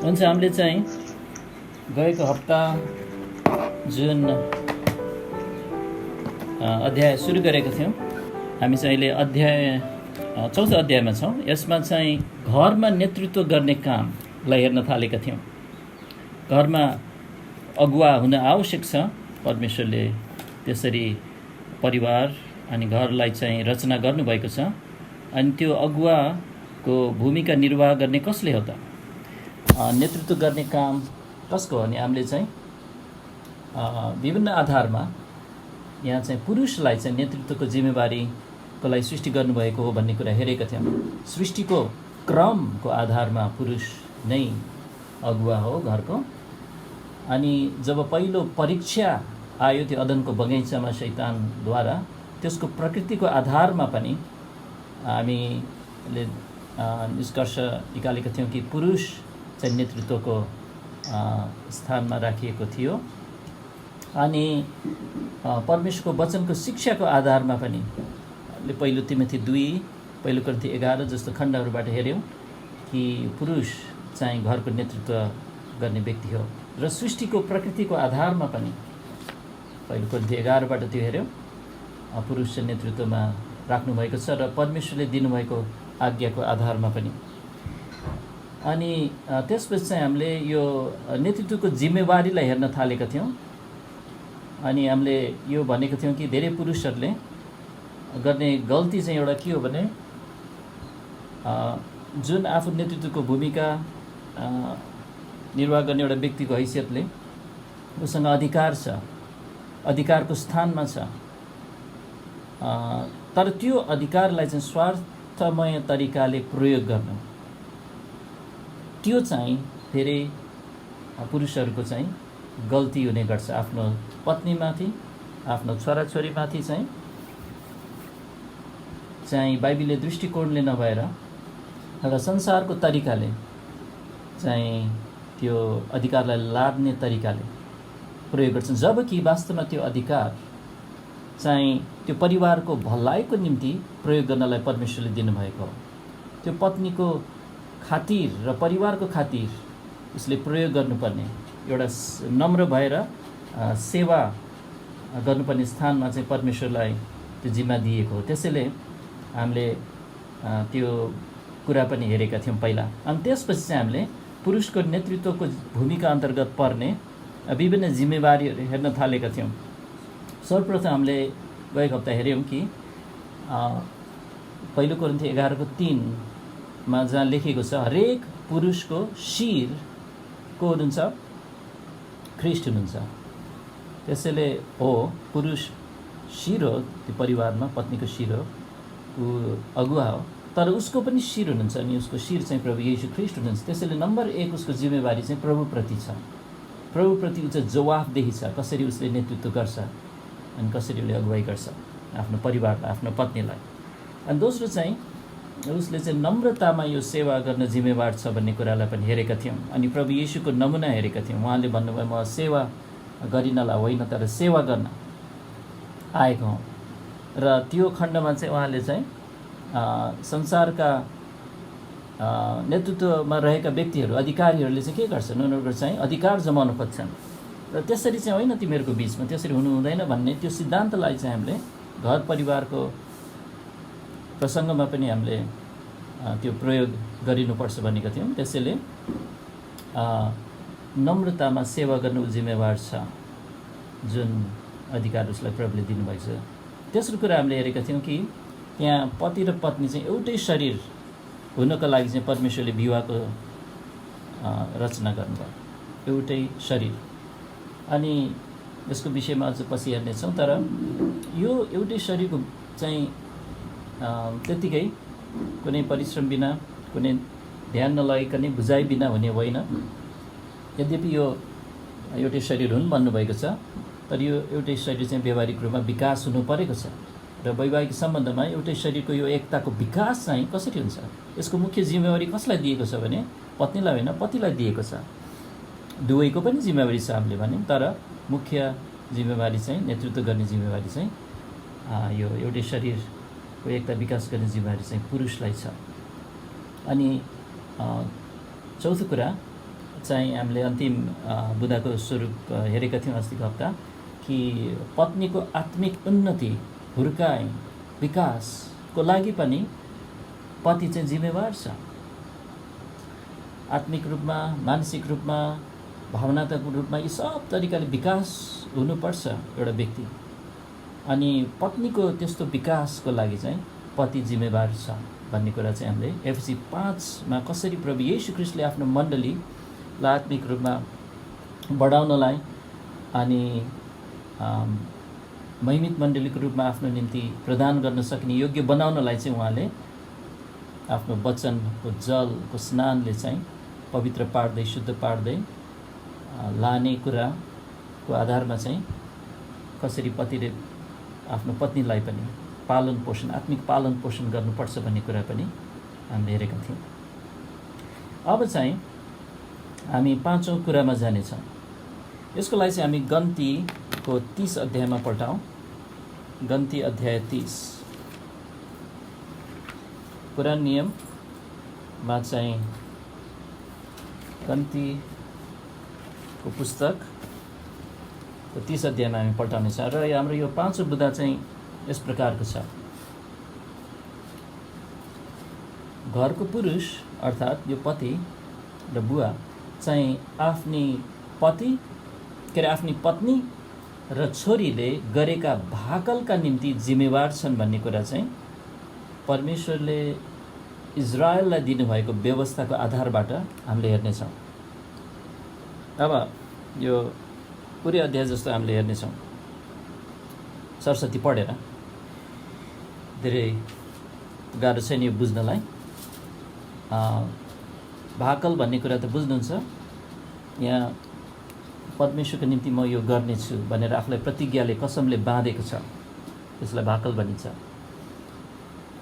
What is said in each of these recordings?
हुन्छ, हामीले चाहिँ गएको हप्ता जुन अध्याय सुरु गरेका थियौँ, हामी चाहिँ अहिले अध्याय चौथो अध्यायमा छौँ। यसमा चाहिँ घरमा नेतृत्व गर्ने कामलाई हेर्न थालेका थियौँ। घरमा अगुवा हुन आवश्यक छ। परमेश्वरले त्यसरी परिवार अनि घरलाई चाहिँ रचना गर्नुभएको छ। अनि त्यो अगुवाको भूमिका निर्वाह गर्ने कसले हो त? नेतृत्व गर्ने काम कसको हो भने हामीले चाहिँ विभिन्न आधारमा यहाँ चाहिँ पुरुषलाई चाहिँ नेतृत्वको जिम्मेवारीको लागि सृष्टि गर्नुभएको हो भन्ने कुरा हेरेका थियौँ। सृष्टिको क्रमको आधारमा पुरुष नै अगुवा हो घरको। अनि जब पहिलो परीक्षा आयो त्यो अदनको बगैँचामा शैतानद्वारा, त्यसको प्रकृतिको आधारमा पनि हामीले निष्कर्ष निकालेका थियौँ कि पुरुष चाहिँ नेतृत्वको स्थानमा राखिएको थियो। अनि परमेश्वरको वचनको शिक्षाको आधारमा पनि पहिलो तिमोथी 2, पहिलो कोरिन्थी 11 जस्तो खण्डहरूबाट हेऱ्यौँ कि पुरुष चाहिँ घरको नेतृत्व गर्ने व्यक्ति हो। र सृष्टिको प्रकृतिको आधारमा पनि पहिलो कोरिन्थी 11बाट त्यो हेऱ्यौँ, पुरुष चाहिँ नेतृत्वमा राख्नुभएको छ र परमेश्वरले दिनुभएको आज्ञाको आधारमा पनि। अनि त्यसपछि चाहिँ हामीले यो नेतृत्वको जिम्मेवारीलाई हेर्न थालेका थियौँ। अनि हामीले यो भनेको थियौँ कि धेरै पुरुषहरूले गर्ने गल्ती चाहिँ एउटा के हो भने जुन आफू नेतृत्वको भूमिका निर्वाह गर्ने एउटा व्यक्तिको हैसियतले उसँग अधिकार छ, अधिकारको स्थानमा छ, तर त्यो अधिकारलाई चाहिँ स्वार्थमय तरिकाले प्रयोग गर्नु, त्यो चाहिँ धेरै पुरुषहरूको चाहिँ गल्ती हुने गर्छ। आफ्नो पत्नीमाथि, आफ्नो छोराछोरीमाथि चाहिँ बाइबलीय दृष्टिकोणले नभएर एउटा संसारको तरिकाले चाहिँ त्यो अधिकारलाई लाद्ने तरिकाले प्रयोग गर्छन्। जबकि वास्तवमा त्यो अधिकार चाहिँ त्यो परिवारको भलाइको निम्ति प्रयोग गर्नलाई परमेश्वरले दिनुभएको हो। त्यो पत्नीको खातिर र परिवारको खातिर उसले प्रयोग गर्नुपर्ने, एउटा नम्र भएर सेवा गर्नुपर्ने स्थानमा चाहिँ परमेश्वरलाई त्यो जिम्मा दिएको हो। त्यसैले हामीले त्यो कुरा पनि हेरेका थियौँ पहिला। अनि त्यसपछि चाहिँ हामीले पुरुषको नेतृत्वको भूमिका अन्तर्गत पर्ने विभिन्न जिम्मेवारीहरू हेर्न थालेका थियौँ। सर्वप्रथम हामीले गएको हप्ता हेऱ्यौँ कि पहिलो कोरिन्थी 11:3 जहाँ लेखेको छ, हरेक पुरुषको शिर को हुनुहुन्छ? ख्रीष्ट हुनुहुन्छ। त्यसैले हो पुरुष शिर हो, त्यो परिवारमा पत्नीको शिर हो, ऊ अगुवा हो, तर उसको पनि शिर हुनुहुन्छ। अनि उसको शिर चाहिँ प्रभु येशू ख्रीष्ट हुनुहुन्छ। त्यसैले नम्बर 1 उसको जिम्मेवारी चाहिँ प्रभुप्रति छ। प्रभुप्रति ऊ चाहिँ जवाफदेही छ, कसरी उसले नेतृत्व गर्छ अनि कसरी उसले अगुवाई गर्छ आफ्नो परिवारलाई, आफ्नो पत्नीलाई। अनि दोस्रो चाहिँ उसले चाहिँ नम्रतामा यो सेवा गर्न जिम्मेवार छ भन्ने कुरालाई पनि हेरेका थियौँ। अनि प्रभु येशूको नमुना हेरेका थियौँ। उहाँले भन्नुभयो, म सेवा गरिनलाई होइन तर सेवा गर्न आएको हुँ। र त्यो खण्डमा चाहिँ उहाँले चाहिँ संसारका नेतृत्वमा रहेका व्यक्तिहरू, अधिकारीहरूले चाहिँ के गर्छन्? उनीहरू चाहिँ अधिकार जमाउन खोज्छन् र त्यसरी चाहिँ होइन तिमीहरूको बिचमा त्यसरी हुनु हुँदैन भन्ने त्यो सिद्धान्तलाई चाहिँ हामीले घर परिवारको प्रसङ्गमा पनि हामीले त्यो प्रयोग गरिनुपर्छ भनेका थियौँ। त्यसैले नम्रतामा सेवा गर्नु जिम्मेवार छ, जुन अधिकार उसलाई प्रभुले दिनुभएको छ। तेस्रो कुरा हामीले हेरेका थियौँ कि त्यहाँ पति र पत्नी चाहिँ एउटै शरीर हुनको लागि चाहिँ परमेश्वरले विवाहको रचना गर्नुभयो, एउटै शरीर। अनि यसको विषयमा अझ पछि हेर्नेछौँ। तर यो एउटै शरीरको चाहिँ त्यत्तिकै कुनै परिश्रम बिना, कुनै ध्यान नलगाइकनै बुझाइ बिना हुने होइन। यद्यपि यो एउटै शरीर हुन् भन्नुभएको छ, तर यो एउटै शरीर चाहिँ व्यावहारिक रूपमा विकास हुनु परेको छ। र वैवाहिक सम्बन्धमा एउटै शरीरको यो एकताको विकास चाहिँ कसरी हुन्छ? यसको मुख्य जिम्मेवारी कसलाई दिएको छ भने पत्नीलाई होइन, पतिलाई दिएको छ। दुवैको पनि जिम्मेवारी छ हामीले भन्यौँ, तर मुख्य जिम्मेवारी चाहिँ नेतृत्व गर्ने जिम्मेवारी चाहिँ यो एउटै शरीरको एकता विकास गर्ने जिम्मेवारी चाहिँ पुरुषलाई छ। अनि चौथो कुरा चाहिँ हामीले अन्तिम बुदाको स्वरूप हेरेका थियौँ अस्तिको हप्ता कि पत्नीको आत्मिक उन्नति, हुर्काइ, विकासको लागि पनि पति चाहिँ जिम्मेवार छ। आत्मिक रूपमा, मानसिक रूपमा, भावनात्मक रूपमा यी सब तरिकाले विकास हुनुपर्छ एउटा व्यक्ति। अनि पत्नीको त्यस्तो विकासको लागि चाहिँ पति जिम्मेवार छ भन्ने कुरा चाहिँ हामीले एफएसी 5 कसरी प्रभु येशू ख्रीष्टले आफ्नो मण्डलीलाई आत्मिक रूपमा बढाउनलाई अनि महिमित मण्डलीको रूपमा आफ्नो निम्ति प्रदान गर्न सक्ने योग्य बनाउनलाई चाहिँ उहाँले आफ्नो वचनको जलको स्नानले चाहिँ पवित्र पार्दै, शुद्ध पार्दै लाने कुराको आधारमा चाहिँ कसरी पतिले आफ्नो पत्नीलाई पनि पालन पोषण, आत्मिक पालन पोषण गर्नुपर्छ भन्ने कुरा पनि हामीले हेरेका थियौँ। अब चाहिँ हामी 5औं कुरामा जानेछौँ। यसको लागि चाहिँ हामी गन्तीको 30 अध्यायमा पल्टाउँ। गन्ती अध्याय 30 पुरानो नियममा चाहिँ गन्तीको पुस्तकको 30 अध्यायमा हामी पल्टाउनेछ र हाम्रो यो 5औं बुदा चाहिँ यस प्रकारको छ। घरको पुरुष अर्थात् यो पति र बुवा चाहिँ आफ्नी पत्नी र छोरीले गरेका भाकलका निम्ति जिम्मेवार छन् भन्ने कुरा चाहिँ परमेश्वरले इजरायललाई दिनुभएको व्यवस्थाको आधारबाट हामीले हेर्नेछौँ। अब यो पुरै अध्याय जस्तो हामीले हेर्नेछौँ सरस्वती पढेर। धेरै गाह्रो छैन यो बुझ्नलाई। भाकल भन्ने कुरा त बुझ्नुहुन्छ। यहाँ परमेश्वरको निम्ति म यो गर्नेछु भनेर आफूलाई प्रतिज्ञाले, कसमले बाँधेको छ, त्यसलाई भाकल भनिन्छ।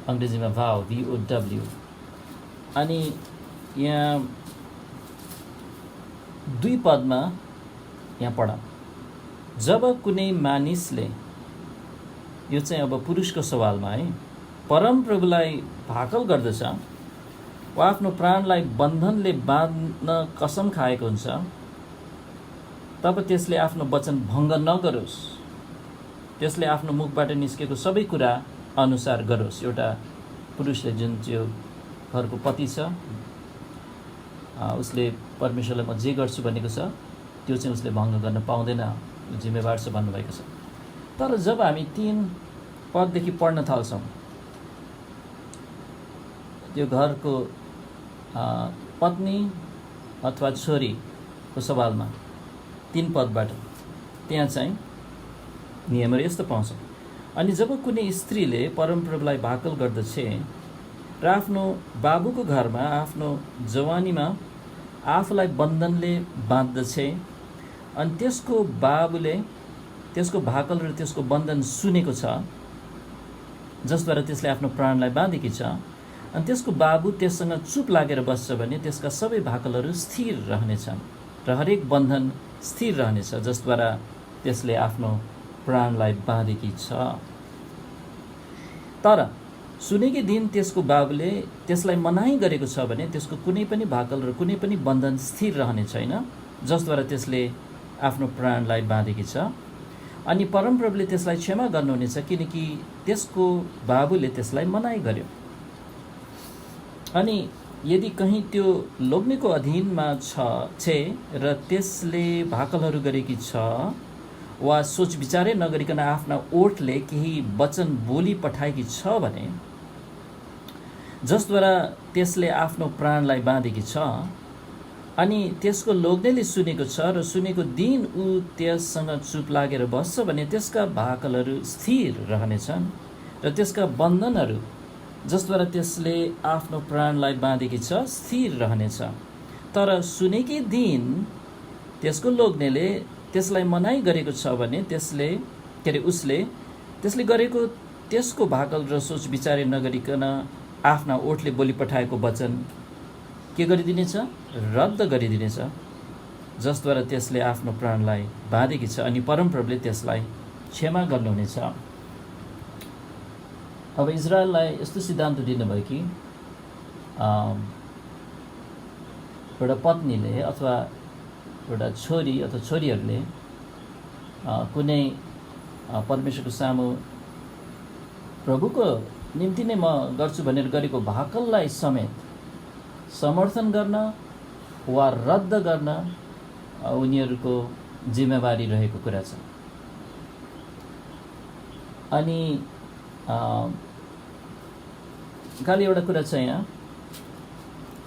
अङ्ग्रेजीमा भाव, VOW। अनि यहाँ 2 पदमा यहाँ पढ, जब कुनै मानिसले, यो चाहिँ अब पुरुषको सवालमा है, परमप्रभुलाई भाकल गर्दछ वा आफ्नो प्राणलाई बन्धनले बाँध्न कसम खाएको हुन्छ, तब त्यसले आफ्नो वचन भङ्ग नगरोस्, त्यसले आफ्नो मुखबाट निस्केको सबै कुरा अनुसार गरोस्। एउटा पुरुषले जुन चाहिँ घरको पति छ, उसले परमेश्वरलाई म जे गर्छु भनेको छ त्यो चाहिँ उसले भङ्ग गर्न पाउँदैन, जिम्मेवार छ भन्नुभएको छ। तर जब हामी 3 पददेखि पढ्न थाल्छौँ त्यो घरको पत्नी अथवा छोरीको सवालमा 3 पदबाट त्यहाँ चाहिँ नियमहरू यस्तो पाउँछौँ। अनि जब कुनै स्त्रीले परमप्रभुलाई भाकल गर्दछ र आफ्नो बाबुको घरमा आफ्नो जवानीमा आफूलाई बन्धनले बाँध्दछ अनि त्यसको बाबुले त्यसको भाकल र त्यसको बन्धन सुनेको छ, जसद्वारा त्यसले आफ्नो प्राणलाई बाँधेकी छ, अनि त्यसको बाबु त्यससँग चुप लागेर बस्छ भने त्यसका सबै भाकलहरू स्थिर रहनेछन् र हरेक बन्धन स्थिर रहनेछ जसद्वारा त्यसले आफ्नो प्राणलाई बाँधेकी छ। तर सुनेकै दिन त्यसको बाबुले त्यसलाई मनाही गरेको छ भने त्यसको कुनै पनि भाकल र कुनै पनि बन्धन स्थिर रहने छैन जसद्वारा त्यसले आफ्नो प्राणलाई बाँधेकी छ। अनि परमप्रभुले त्यसलाई क्षमा गर्नुहुनेछ किनकि त्यसको बाबुले त्यसलाई मनाही गर्यो। अनि यदि कहीँ त्यो लोग्नेको अधीनमा छे र त्यसले भाकलहरू गरेकी छ वा सोच विचारै नगरिकन आफ्ना ओठले केही वचन बोली पठाएकी छ भने जसद्वारा त्यसले आफ्नो प्राणलाई बाँधेकी छ अनि त्यसको लोग्नेले सुनेको छ र सुनेको दिन ऊ त्यससँग चुप लागेर बस्छ भने त्यसका भाकलहरू स्थिर रहनेछन् र त्यसका बन्धनहरू जसद्वारा त्यसले आफ्नो प्राणलाई बाँधेकी छ स्थिर रहनेछ। तर सुनेकै दिन त्यसको लोग्नेले त्यसलाई मनाही गरेको छ भने उसले त्यसले गरेको त्यसको भाकल र सोच विचारै नगरिकन आफ्ना ओठले बोली पठाएको वचन के गरिदिनेछ? रद्द गरिदिनेछ, जसद्वारा त्यसले आफ्नो प्राणलाई बाँधेकी छ अनि परमप्रभुले त्यसलाई क्षमा गर्नुहुनेछ। अब इजरायललाई यस्तो सिद्धान्त दिनुभयो कि एउटा पत्नीले अथवा एउटा छोरी अथवा छोरीहरूले कुनै परमेश्वरको सामु प्रभुको निम्ति नै म गर्छु भनेर गरेको भाकललाई समेत समर्थन गर्न वा रद्द गर्न उनीहरूको जिम्मेवारी रहेको कुरा छ। अनि खालि एउटा कुरा छ यहाँ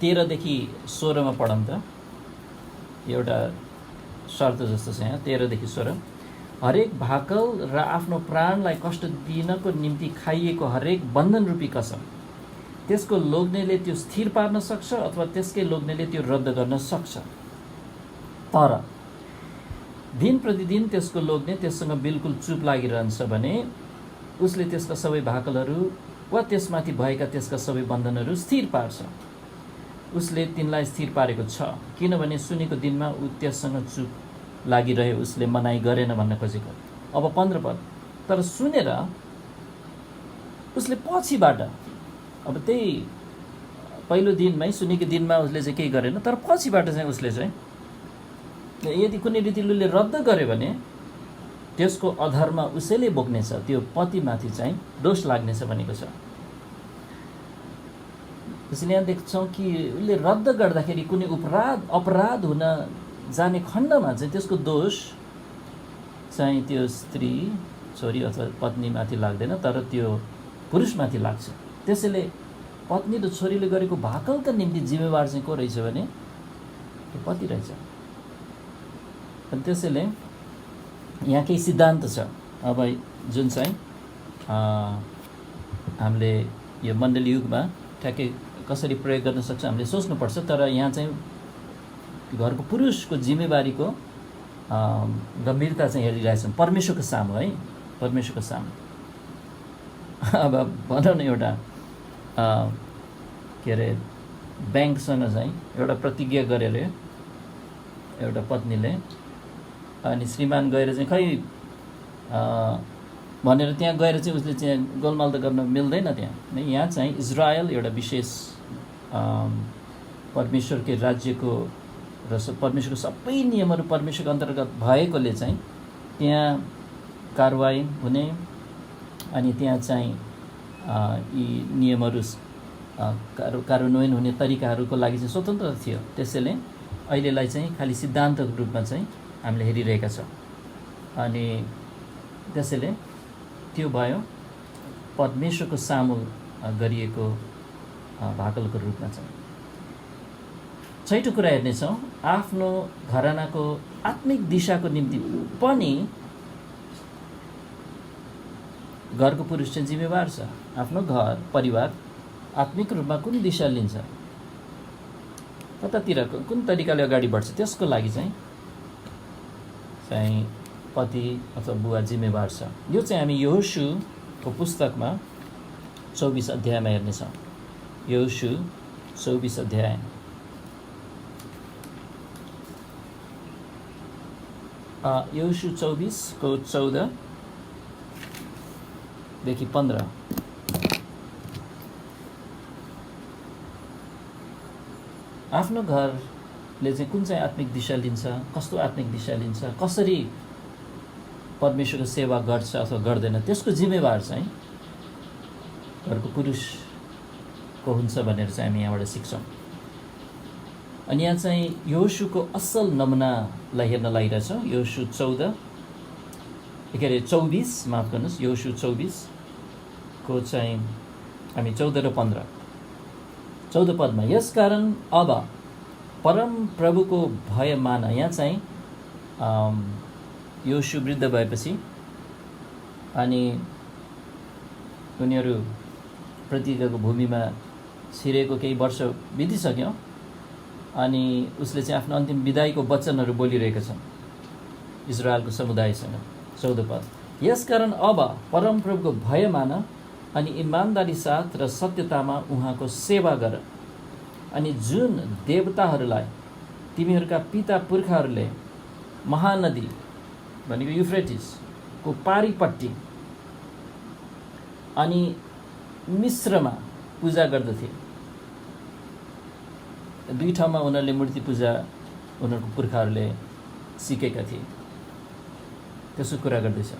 13 देखि 16 मा पढौँ त। एउटा शर्त जस्तो छ यहाँ 13 देखि 16। हरेक भाकल र आफ्नो प्राणलाई कष्ट दिनको निम्ति खाइएको हरेक बन्धन रूपी कसम त्यसको लोग्नेले त्यो स्थिर पार्न सक्छ अथवा त्यसकै लोग्नेले त्यो रद्द गर्न सक्छ। तर दिन प्रतिदिन त्यसको लोग्ने त्यससँग बिल्कुल चुप लागिरहन्छ भने उसले त्यसका सबै भाकलहरू वा त्यसमाथि भएका त्यसका सबै बन्धनहरू स्थिर पार्छ। उसले तिनलाई स्थिर पारेको छ किनभने सुनेको दिनमा ऊ त्यससँग चुप लागिरहे उसले मनाइ गरेन भन्न खोजेको। अब 15 पद। तर सुनेर उसले पछिबाट, अब त्यही पहिलो दिनमै सुनेको दिनमा उसले चाहिँ केही गरेन, तर पछिबाट चाहिँ उसले चाहिँ यदि कुनै रीतिले उसले रद्द गर्यो भने त्यसको अधर्म उसैले बोक्नेछ, त्यो पतिमाथि चाहिँ दोष लाग्नेछ भनेको छ। त्यसैले यहाँ देख्छौँ कि उसले रद्द गर्दाखेरि कुनै अपराध हुन जाने खण्डमा चाहिँ त्यसको दोष चाहिँ त्यो स्त्री छोरी अथवा पत्नीमाथि लाग्दैन, तर त्यो पुरुषमाथि लाग्छ। त्यसैले पत्नी र छोरीले गरेको भाकलका निम्ति जिम्मेवार चाहिँ को रहेछ भने त्यो पति रहेछ। अनि त्यसैले यहाँ केही सिद्धान्त छ अब जुन चाहिँ हामीले यो मण्डली युगमा ठ्याक्कै कसरी प्रयोग गर्न सक्छ हामीले सोच्नुपर्छ। तर यहाँ चाहिँ घरको पुरुषको जिम्मेवारीको गम्भीरता चाहिँ हेरिरहेछौँ परमेश्वरको सामु है, परमेश्वरको सामु। अब भनौँ न एउटा के अरे ब्याङ्कसँग चाहिँ एउटा प्रतिज्ञा गरेर एउटा पत्नीले अनि श्रीमान गएर चाहिँ खै भनेर त्यहाँ गएर चाहिँ उसले चाहिँ गोलमाल त गर्न मिल्दैन त्यहाँ। यहाँ चाहिँ इजरायल एउटा विशेष परमेश्वरकै राज्यको र परमेश्वरको सबै नियमहरू परमेश्वरको अन्तर्गत भएकोले चाहिँ त्यहाँ कारवाही हुने अनि त्यहाँ चाहिँ यी नियमहरू कार्यान्वयन हुने तरिकाहरूको लागि चाहिँ स्वतन्त्र थियो। त्यसैले अहिलेलाई चाहिँ खालि सिद्धान्तको रूपमा चाहिँ हामीले हेरिरहेका छौँ। अनि त्यसैले त्यो भयो परमेश्वरको सामु गरिएको भाकलको रूपमा चाहिँ। 6औं कुरा हेर्नेछौँ, आफ्नो घरानाको आत्मिक दिशाको निम्ति पनि घरको पुरुष चाहिँ जिम्मेवार छ। आफ्नो घर परिवार आत्मिक रूपमा कुन दिशा लिन्छ, कतातिर कुन तरिकाले अगाडि बढ्छ त्यसको लागि चाहिँ पति अथवा बुवा जिम्मेवार छ। यो चाहिँ हामी यहोशूको पुस्तकमा 24 अध्यायमा हेर्नेछौँ। यहोशू 24 अध्याय यहोशू 24 को 14 देखि 15। आफ्नो घरले चाहिँ कुन चाहिँ आत्मिक दिशा लिन्छ, कस्तो आत्मिक दिशा लिन्छ, कसरी परमेश्वरको सेवा गर्छ अथवा गर्दैन त्यसको जिम्मेवार चाहिँ घरको पुरुषको हुन्छ भनेर चाहिँ हामी यहाँबाट सिक्छौँ। अनि यहाँ चाहिँ यहोशूको असल नमुनालाई हेर्न लागिरहेछौँ। यहोशू 24 माफ गर्नुहोस्, यहोशू 24 को चाहिँ हामी 14 र 15। 14 पदमा यसकारण अब परम प्रभुको भय मान। यहाँ चाहिँ यहोशू वृद्ध भएपछि अनि उनीहरू प्रतिज्ञाको भूमिमा छिरेको केही वर्ष बितिसक्यो अनि उसले चाहिँ आफ्नो अन्तिम विदाईको वचनहरू बोलिरहेका छन् इजरायलको समुदायसँग। 14 पद यसकारण अब परमप्रभुको भय मान अनि इमान्दारी साथ र सत्यतामा उहाँको सेवा गर अनि जुन देवताहरूलाई तिमीहरूका पिता पुर्खाहरूले महानदी भनेको युफ्रेटिसको पारिपट्टि अनि मिश्रमा पूजा गर्दथे दुई ठाउँमा उनीहरूले मूर्ति पूजा उनीहरूको पुर्खाहरूले सिकेका थिए। त्यसको कुरा गर्दैछ,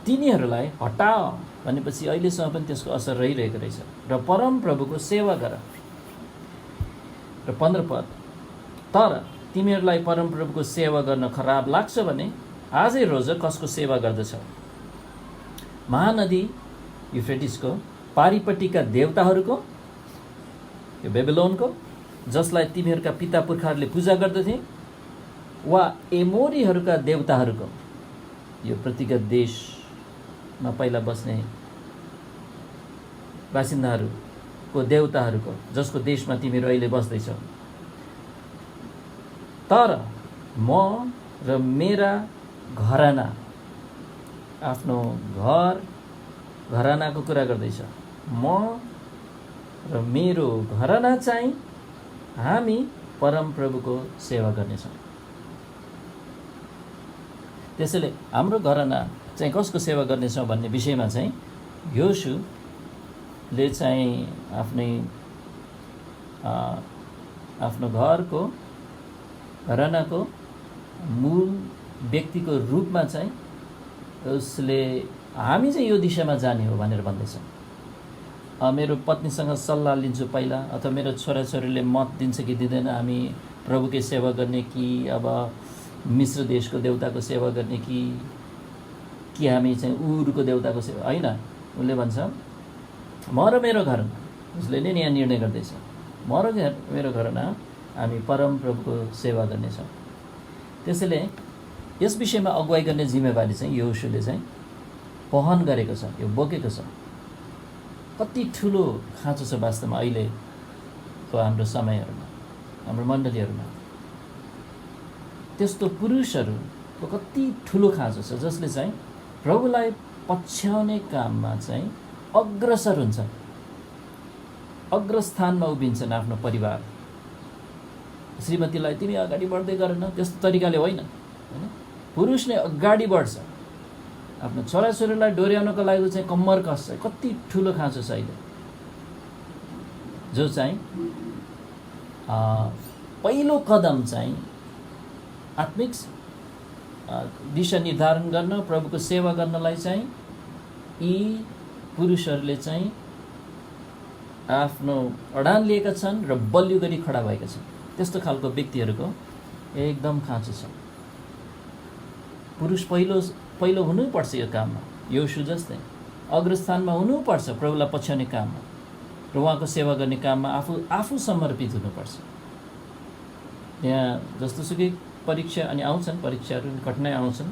तिनीहरूलाई हटाओ भनेपछि अहिलेसम्म पनि त्यसको असर रहिरहेको रहेछ। र परमप्रभुको सेवा गर। र 15 पद, तर तिमीहरूलाई परमप्रभुको सेवा गर्न खराब लाग्छ भने आजै रोज कसको सेवा गर्दछौ? महानदी युफ्रेटिसको पारिपट्टिका देवताहरूको, यो बेबिलोनको, जसलाई तिमीहरूका पिता पुर्खाहरूले पूजा गर्दथे, वा एमोरीहरूका देवताहरूको, यो प्रतिगत देशमा पहिला बस्ने बासिन्दाहरूको देवताहरूको, जसको देशमा तिमीहरू अहिले बस्दैछौ। तर म र मेरा घराना, आफ्नो घरानाको कुरा गर्दैछ, म र मेरो घराना चाहिँ हामी परमप्रभुको सेवा गर्नेछौँ। त्यसैले हाम्रो घराना चाहिँ कसको सेवा गर्नेछौँ भन्ने विषयमा चाहिँ योशुले चाहिँ आफ्नो घरको घरानाको मूल व्यक्तिको रूपमा चाहिँ उसले हामी चाहिँ यो दिशामा जाने हो भनेर भन्दैछ। मेरो पत्नीसँग सल्लाह लिन्छु पहिला, अथवा मेरो छोराछोरीले मत दिन्छ कि दिँदैन, हामी प्रभुकै सेवा गर्ने कि अब मिश्र देशको देवताको सेवा गर्ने कि हामी चाहिँ उरुको देवताको सेवा, होइन। उसले भन्छ म र मेरो घरमा, उसले नै यहाँ निर्णय गर्दैछ, म र मेरो घरमा हामी परमप्रभुको सेवा गर्नेछौँ। त्यसैले यस विषयमा अगुवाई गर्ने जिम्मेवारी चाहिँ योशुले चाहिँ वहन गरेको छ, यो बोकेको छ। कति ठुलो खाँचो छ वास्तवमा अहिलेको हाम्रो समयहरूमा, हाम्रो मण्डलीहरूमा। त्यस्तो पुरुषहरूको कति ठुलो खाँचो छ जसले चाहिँ प्रभुलाई पछ्याउने काममा चाहिँ अग्रसर हुन्छ, अग्रस्थानमा उभिन्छन्। आफ्नो परिवार, श्रीमतीलाई तिमी अगाडि बढ्दै गरेन, त्यस्तो तरिकाले होइन। पुरुष नै अगाडि बढ्छ, आफ्नो छोराछोरीलाई डोर्याउनको लागि चाहिँ कम्मर कस्छ। कति ठुलो खाँचो छ अहिले, जो चाहिँ पहिलो कदम चाहिँ आत्मिक दिशा निर्धारण गर्न, प्रभुको सेवा गर्नलाई चाहिँ यी पुरुषहरूले चाहिँ आफ्नो अडान लिएका छन् र बलियो गरी खडा भएका छन्। त्यस्तो खालको व्यक्तिहरूको एकदम खाँचो छ। पुरुष पहिलो हुनुपर्छ यो काममा, योशु जस्तै अग्रस्थानमा हुनुपर्छ प्रभुलाई पछ्याउने काममा, र उहाँको सेवा गर्ने काममा आफू समर्पित हुनुपर्छ। यहाँ जस्तोसुकै परीक्षा अनि आउँछन्, परीक्षाहरू कठिनाइ आउँछन्,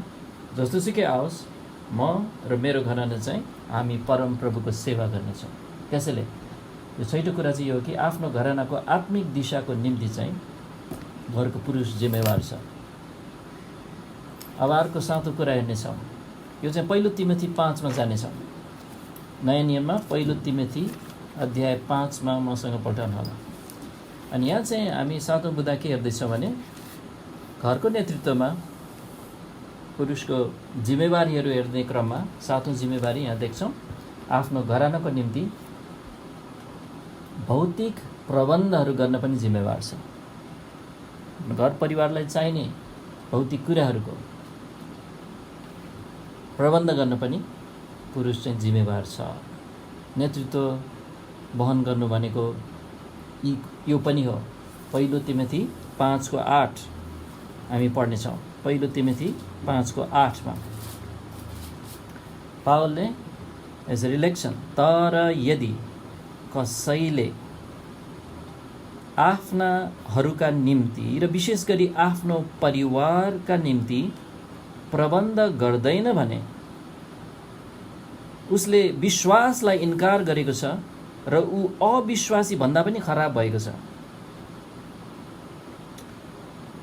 जस्तोसुकै आओस्, म र मेरो घरना चाहिँ हामी परमप्रभुको सेवा गर्नेछौँ। त्यसैले यो छैटौँ कुरा चाहिँ यो हो कि आफ्नो घरानाको आत्मिक दिशाको निम्ति चाहिँ घरको पुरुष जिम्मेवार छ। अब अर्को 7औं कुरा हेर्नेछौँ, यो चाहिँ पहिलो तिमोथी 5 मा जानेछौँ। नयाँ नियममा पहिलो तिमोथी अध्याय 5 मा मसँग पल्टाउनु होला। अनि यहाँ चाहिँ हामी 7औं बुँदा के हेर्दैछौँ भने घरको नेतृत्वमा पुरुषको जिम्मेवारीहरू हेर्ने क्रममा 7औं जिम्मेवारी यहाँ देख्छौँ, आफ्नो घरानाको निम्ति भौतिक प्रबन्धहरू गर्न पनि जिम्मेवार छ। घर परिवारलाई चाहिने भौतिक कुराहरूको प्रबन्ध गर्न पनि पुरुष चाहिँ जिम्मेवार छ। नेतृत्व वहन गर्नु भनेको यो पनि हो। पहिलो तिमोथी 5:8 हामी पढ्नेछौँ। पहिलो तिमोथी 5:8 पावलले एज अ रिलेक्सन, तर यदि कसैले आफ्नाहरूका निम्ति र विशेष गरी आफ्नो परिवारका निम्ति प्रबन्ध गर्दैन भने उसले विश्वासलाई इन्कार गरेको छ र ऊ अविश्वासी भन्दा पनि खराब भएको छ।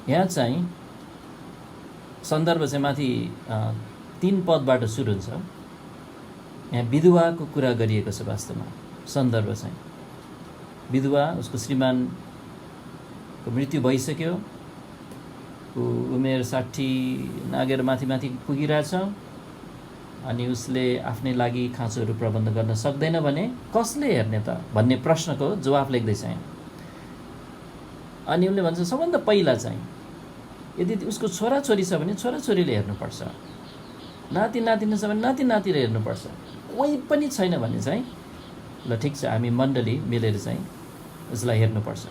यहाँ चाहिँ सन्दर्भ चाहिँ माथि 3 पदबाट सुरु हुन्छ। यहाँ विधवाको कुरा गरिएको छ। वास्तवमा सन्दर्भ चाहिँ विधवा, उसको श्रीमानको मृत्यु भइसक्यो, उमेर 60 नागेर माथि पुगिरहेछ, अनि उसले आफ्नै लागि खाँचोहरू प्रबन्ध गर्न सक्दैन भने कसले हेर्ने त भन्ने प्रश्नको जवाफ लेख्दैछ यहाँ। अनि उसले भन्छ सबभन्दा पहिला चाहिँ यदि उसको छोराछोरी छ भने छोराछोरीले हेर्नुपर्छ, नाति नातिनी छ भने नाति नातिले हेर्नुपर्छ, कोही पनि छैन भने चाहिँ ल ठिक छ हामी मण्डली मिलेर चाहिँ उसलाई हेर्नुपर्छ।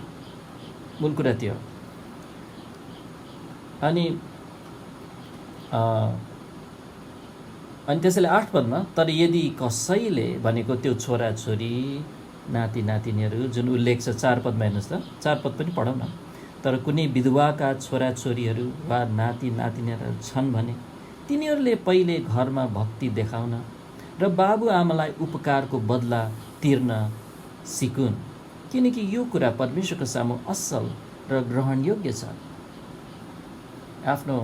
मूल कुरा त्यो हो। अनि त्यसैले 8 पदमा तर यदि कसैले भनेको त्यो छोराछोरी नाति नातिनीहरू जुन उल्लेख छ 4 पदमा हेर्नुहोस् त, 4 पद पनि पढौँ न। तर कुनै विधवाका छोराछोरीहरू वा नाति नातिनीहरू छन् भने तिनीहरूले पहिले घरमा भक्ति देखाउन र बाबुआमालाई उपकारको बदला तिर्न सिकुन्, किनकि यो कुरा परमेश्वरको सामु असल र ग्रहणयोग्य छ। आफ्नो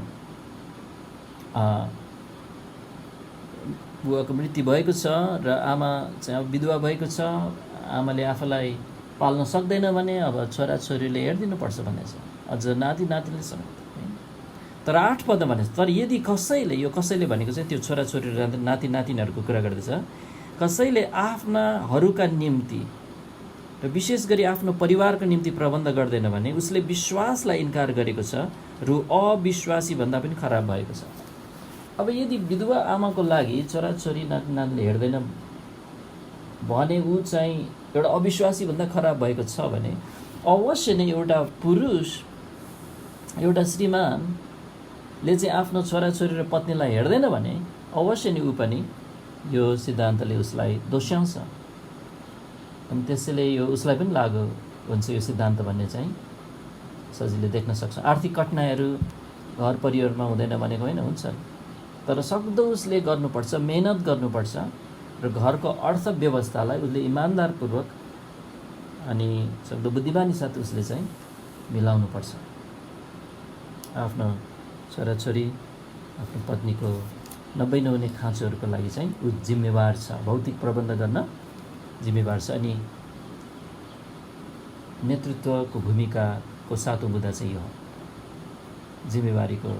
बुवाको मृत्यु भएको छ र आमा चाहिँ अब विधवा भएको छ, आमाले आफूलाई पाल्न सक्दैन भने अब छोराछोरीले हेरिदिनुपर्छ भन्ने छ, अझ नाति नातिले समेत। तर 8 पदमा भने तर यदि कसैले, यो कसैले भनेको चाहिँ त्यो छोराछोरी र नाति नातिनीहरूको कुरा गर्दैछ, कसैले आफ्नाहरूका निम्ति र विशेष गरी आफ्नो परिवारको निम्ति प्रबन्ध गर्दैन भने उसले विश्वासलाई इन्कार गरेको छ र अविश्वासी भन्दा पनि खराब भएको छ। अब यदि विधवा आमाको लागि छोराछोरी नाति नातिले हेर्दैन भने ऊ चाहिँ एउटा अविश्वासी भन्दा खराब भएको छ भने अवश्य नै एउटा पुरुष, एउटा श्रीमानले चाहिँ आफ्नो छोराछोरी र पत्नीलाई हेर्दैन भने अवश्य नै ऊ पनि यो सिद्धान्तले उसलाई दोस्याउँछ। अनि त्यसैले यो उसलाई पनि लागु हुन्छ यो सिद्धान्त भन्ने चाहिँ सजिलै देख्न सक्छ। आर्थिक कठिनाइहरू घर परिवारमा हुँदैन भनेको होइन, हुन्छ, तर सक्दो उसले गर्नुपर्छ, मेहनत गर्नुपर्छ र घरको अर्थव्यवस्थालाई उसले इमान्दारपूर्वक अनि सक्दो बुद्धिमानी साथ उसले चाहिँ मिलाउनुपर्छ। आफ्नो छोराछोरी, आफ्नो पत्नीको नब्बे नहुने खाँचोहरूको लागि चाहिँ ऊ जिम्मेवार छ, भौतिक प्रबन्ध गर्न जिम्मेवार छ। अनि नेतृत्वको भूमिकाको 7औं बुँदा चाहिँ यो हो, जिम्मेवारीको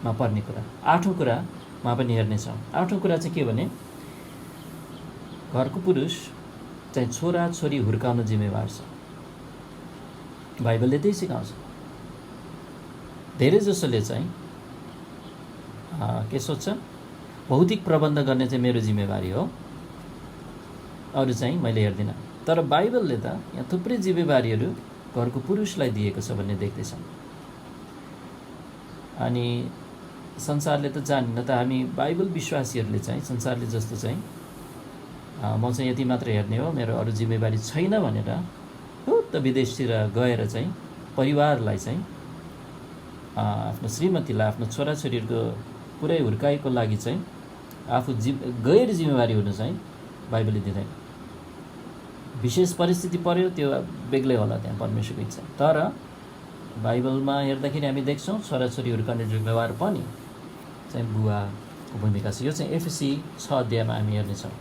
मा पर्ने कुरा। 8औं कुरामा पनि हेर्नेछौँ। 8औं कुरा चाहिँ के भने घरको पुरुष चाहिँ छोराछोरी हुर्काउन जिम्मेवार छ। बाइबलले त्यही सिकाउँछ। धेरै जसोले चाहिँ के सोध्छ, भौतिक प्रबन्ध गर्ने चाहिँ मेरो जिम्मेवारी हो, अरू चाहिँ मैले हेर्दिनँ। तर बाइबलले त यहाँ थुप्रै जिम्मेवारीहरू घरको पुरुषलाई दिएको छ भन्ने देख्दैछौँ। अनि संसारले त जान्दैन, त हामी बाइबल विश्वासीहरूले चाहिँ संसारले जस्तो चाहिँ म चाहिँ यति मात्र हेर्ने हो, मेरो अरू जिम्मेवारी छैन भनेर त विदेशतिर गएर चाहिँ परिवारलाई चाहिँ आफ्नो श्रीमतीलाई, आफ्नो छोराछोरीहरूको पुरै हुर्काइको लागि चाहिँ आफू गैर जिम्मेवारी हुनु चाहिँ बाइबलले दिँदैन। विशेष परिस्थिति पर्यो त्यो बेग्लै होला, त्यहाँ परमेश्वरको इच्छा। तर बाइबलमा हेर्दाखेरि हामी देख्छौँ छोराछोरी हुर्काउने जिम्मेवार पनि चाहिँ बुवाको भूमिका छ। यो चाहिँ एफएसी 6 अध्यायमा हामी हेर्नेछौँ।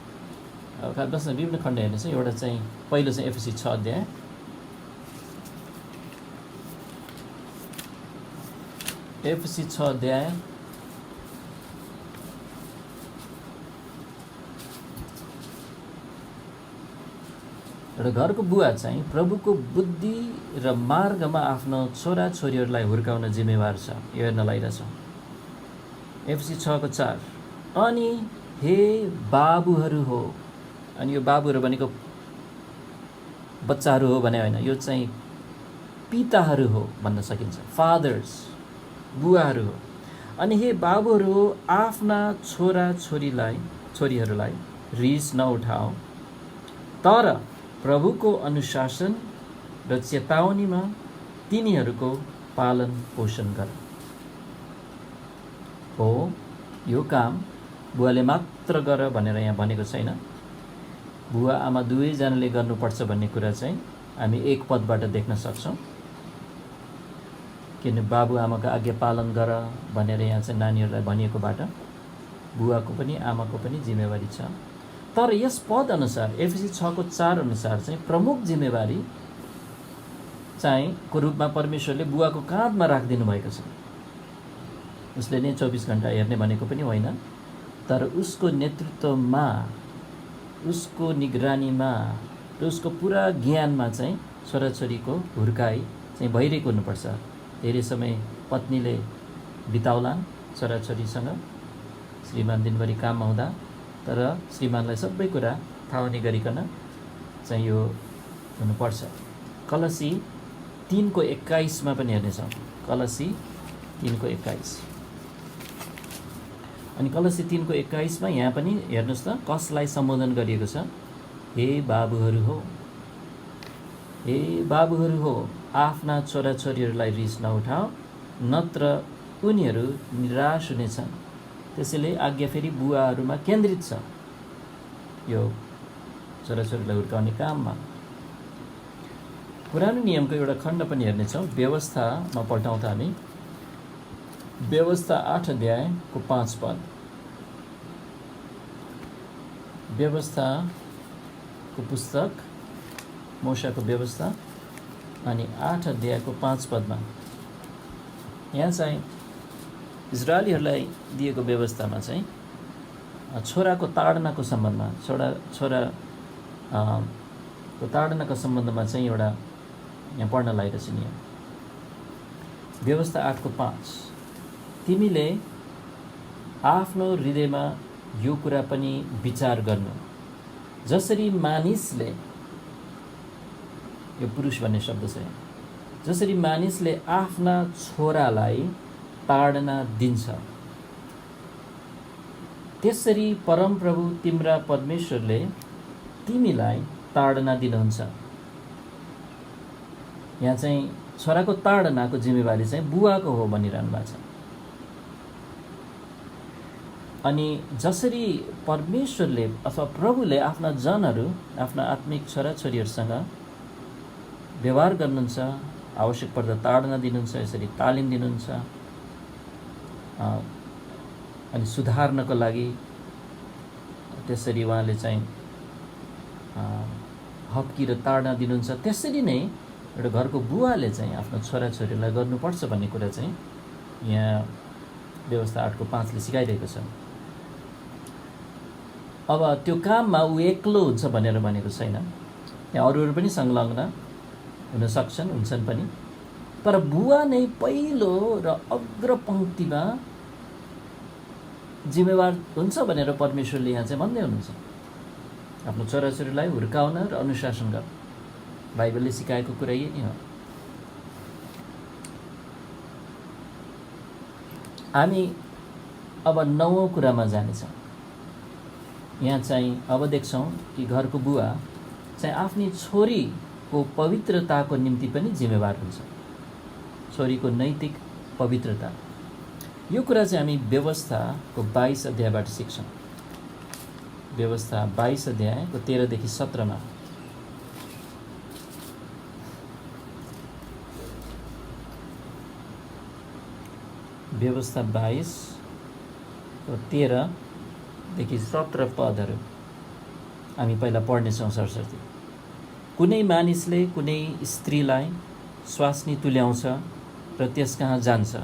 अब खास विभिन्न खण्ड हेर्नेछौँ। एउटा चाहिँ पहिलो चाहिँ एफएसी 6 अध्याय, एफएसी 6 अध्याय एउटा घरको बुवा चाहिँ प्रभुको बुद्धि र मार्गमा आफ्नो छोराछोरीहरूलाई हुर्काउन जिम्मेवार छ। यो हेर्न लागिरहेछौँ। एफएसी 6:4 अनि हे बाबुहरू हो, अनि यो बाबुहरू भनेको बच्चाहरू हो भने होइन, यो चाहिँ पिताहरू हो भन्न सकिन्छ, फादर्स, बुवाहरू हो। अनि हे बाबुहरू हो, आफ्ना छोरीहरूलाई रिस नउठाओ, तर प्रभुको अनुशासन र चेतावनीमा तिनीहरूको पालन पोषण गर। हो, यो काम बुवाले मात्र गर भनेर यहाँ भनेको छैन। बुवा आमा दुवैजनाले गर्नुपर्छ भन्ने कुरा चाहिँ हामी 1 पदबाट देख्न सक्छौँ। किन बाबुआमाको आज्ञा पालन गर भनेर यहाँ चाहिँ नानीहरूलाई भनिएकोबाट बुवाको पनि आमाको पनि जिम्मेवारी छ। तर यस पद अनुसार एफएसी 6:4 अनुसार चाहिँ प्रमुख जिम्मेवारी चाहिँ को रूपमा परमेश्वरले बुवाको काँधमा राखिदिनु भएको छ। उसले नै 24 घण्टा हेर्ने भनेको पनि होइन, तर उसको नेतृत्वमा, उसको निगरानीमा र उसको पुरा ज्ञानमा चाहिँ छोराछोरीको हुर्काई चाहिँ भइरहेको हुनुपर्छ। धेरै समय पत्नीले बिताउलान् छोराछोरीसँग, श्रीमान दिनभरि काममा हुँदा, तर श्रीमानलाई सबै कुरा थाहा हुने गरिकन चाहिँ यो हुनुपर्छ। कलसी 3:21 पनि हेर्नेछौँ। कलसी 3:21। अनि कलसी 3:21 यहाँ पनि हेर्नुहोस् त कसलाई सम्बोधन गरिएको छ। हे बाबुहरू हो, हे बाबुहरू हो, आफ्ना छोराछोरीहरूलाई रिस नउठाओ, नत्र उनीहरू निराश हुनेछन्। त्यसैले आज्ञा फेरि बुवाहरूमा केन्द्रित छ, यो छोराछोरीलाई हुर्काउने काममा। पुरानो नियमको एउटा खण्ड पनि हेर्नेछौँ। व्यवस्थामा पल्टाउँ त हामी व्यवस्था 8 अध्यायको 5 पद। व्यवस्थाको पुस्तक मोशाको व्यवस्था अनि 8 अध्यायको 5 पदमा यहाँ चाहिँ इजरायलीहरूलाई दिएको व्यवस्थामा चाहिँ छोराको ताडनाको सम्बन्धमा छोराको ताडनाको सम्बन्धमा चाहिँ एउटा यहाँ पढ्न लागिरहेछ नियम। व्यवस्था 8:5, तिमीले आफ्नो हृदयमा यो कुरा पनि विचार गर्नु, जसरी मानिसले, यो पुरुष भन्ने शब्द छ, जसरी मानिसले आफ्ना छोरालाई ताडना दिन्छ, त्यसरी परमप्रभु तिम्रा परमेश्वरले तिमीलाई ताडना दिनुहुन्छ। यहाँ चाहिँ छोराको ताडनाको जिम्मेवारी चाहिँ बुवाको हो भनिरहनु भएको छ। अनि जसरी परमेश्वरले अथवा प्रभुले आफ्ना जनहरू, आफ्ना आत्मिक छोराछोरीहरूसँग व्यवहार गर्नुहुन्छ, आवश्यक पर्दा ताडना दिनुहुन्छ, यसरी तालिम दिनुहुन्छ, अनि सुधार्नको लागि त्यसरी उहाँले चाहिँ हप्की र ताडना दिनुहुन्छ। त्यसरी नै एउटा घरको बुवाले चाहिँ आफ्नो छोराछोरीलाई गर्नुपर्छ भन्ने कुरा चाहिँ यहाँ व्यवस्था 8:5ले सिकाइरहेको छ। अब त्यो काममा ऊ एक्लो हुन्छ भनेर भनेको छैन, यहाँ अरूहरू पनि संलग्न हुन सक्छन्, हुन्छन् पनि, तर बुवा नै पहिलो र अग्रपङ्क्तिमा जिम्मेवार हुन्छ भनेर परमेश्वरले यहाँ चाहिँ भन्दै हुनुहुन्छ। आफ्नो छोराछोरीलाई हुर्काउन र अनुशासन गर्न बाइबलले सिकाएको कुरा यही नै हो। हामी अब 9औं कुरामा जानेछौँ। यहाँ चाहिँ अब देख्छौँ कि घरको बुवा चाहिँ आफ्नी छोरीको पवित्रताको निम्ति पनि जिम्मेवार हुन्छ, छोरीको नैतिक पवित्रता। यो कुरा चाहिँ हामी व्यवस्थाको 22 अध्यायबाट सिक्छौँ। व्यवस्था 22 अध्यायको 13देखि 17मा। व्यवस्था 22को 13देखि 17 पदहरू हामी पहिला पढ्नेछौँ सरस्वती। कुनै मानिसले कुनै स्त्रीलाई स्वास्नी तुल्याउँछ र त्यस कहाँ जान्छ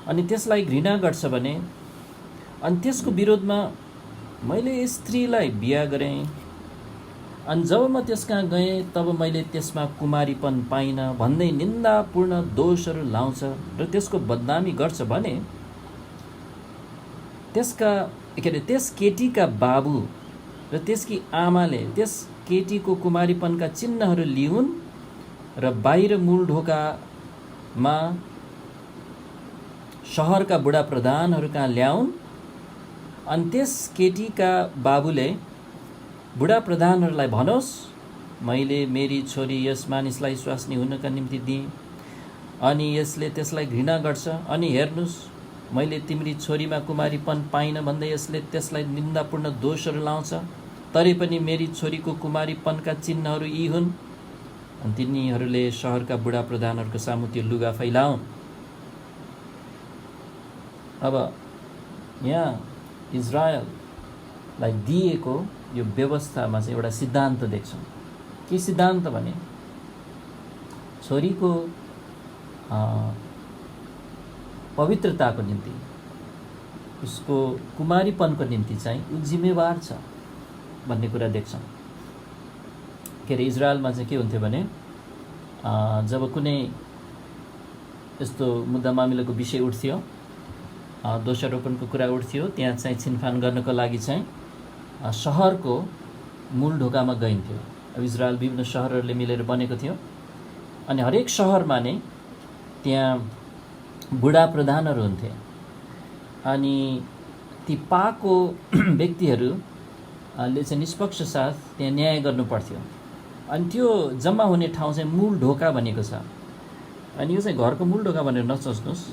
अनि त्यसलाई घृणा गर्छ भने, अनि त्यसको विरोधमा मैले स्त्रीलाई बिहा गरेँ, अनि जब म त्यस कहाँ गएँ तब मैले त्यसमा कुमारीपन पाइनँ भन्दै निन्दापूर्ण दोषहरू लाउँछ र त्यसको बदनामी गर्छ भने, त्यस केटीका बाबु र त्यसकी आमाले त्यस केटीको कुमारीपनका चिन्हहरू लिउन् र बाहिर मूल ढोकामा सहरका बुढा प्रधानहरू कहाँ ल्याउन्, अनि त्यस केटीका बाबुले बुढा प्रधानहरूलाई भनोस्, मैले मेरी छोरी यस मानिसलाई स्वास्नी हुनका निम्ति दिएँ अनि यसले त्यसलाई घृणा गर्छ, अनि हेर्नुहोस् मैले तिम्री छोरीमा कुमारीपन पाइनँ भन्दै यसले त्यसलाई निन्दापूर्ण दोषहरू लाउँछ, तरै पनि मेरी छोरीको कुमारीपनका चिन्हहरू यी हुन्। अनि तिनीहरूले सहरका बुढा प्रधानहरूको सामु त्यो लुगा फैलाउन्। अब यहाँ इजरायललाई दिएको यो व्यवस्थामा चाहिँ एउटा सिद्धान्त देख्छौँ। के सिद्धान्त भने, छोरीको पवित्रताको निम्ति, उसको कुमारीपनको निम्ति चाहिँ ऊ जिम्मेवार छ भन्ने कुरा देख्छौँ। के अरे इजरायलमा चाहिँ के हुन्थ्यो भने जब कुनै यस्तो मुद्दा मामिलाको विषय उठ्थ्यो, दोषारोपणको कुरा उठ्थ्यो, त्यहाँ चाहिँ छिनफान गर्नको लागि चाहिँ सहरको मूल ढोकामा गइन्थ्यो। अब इजरायल विभिन्न सहरहरूले मिलेर बनेको थियो अनि हरेक सहरमा नै त्यहाँ बुढा प्रधानहरू हुन्थे अनि ती पाको व्यक्तिहरूले चाहिँ निष्पक्ष साथ त्यहाँ न्याय गर्नु पर्थ्यो। अनि त्यो जम्मा हुने ठाउँ चाहिँ मूल ढोका भनेको छ। अनि यो चाहिँ घरको मूल ढोका भनेर नसोच्नुहोस्।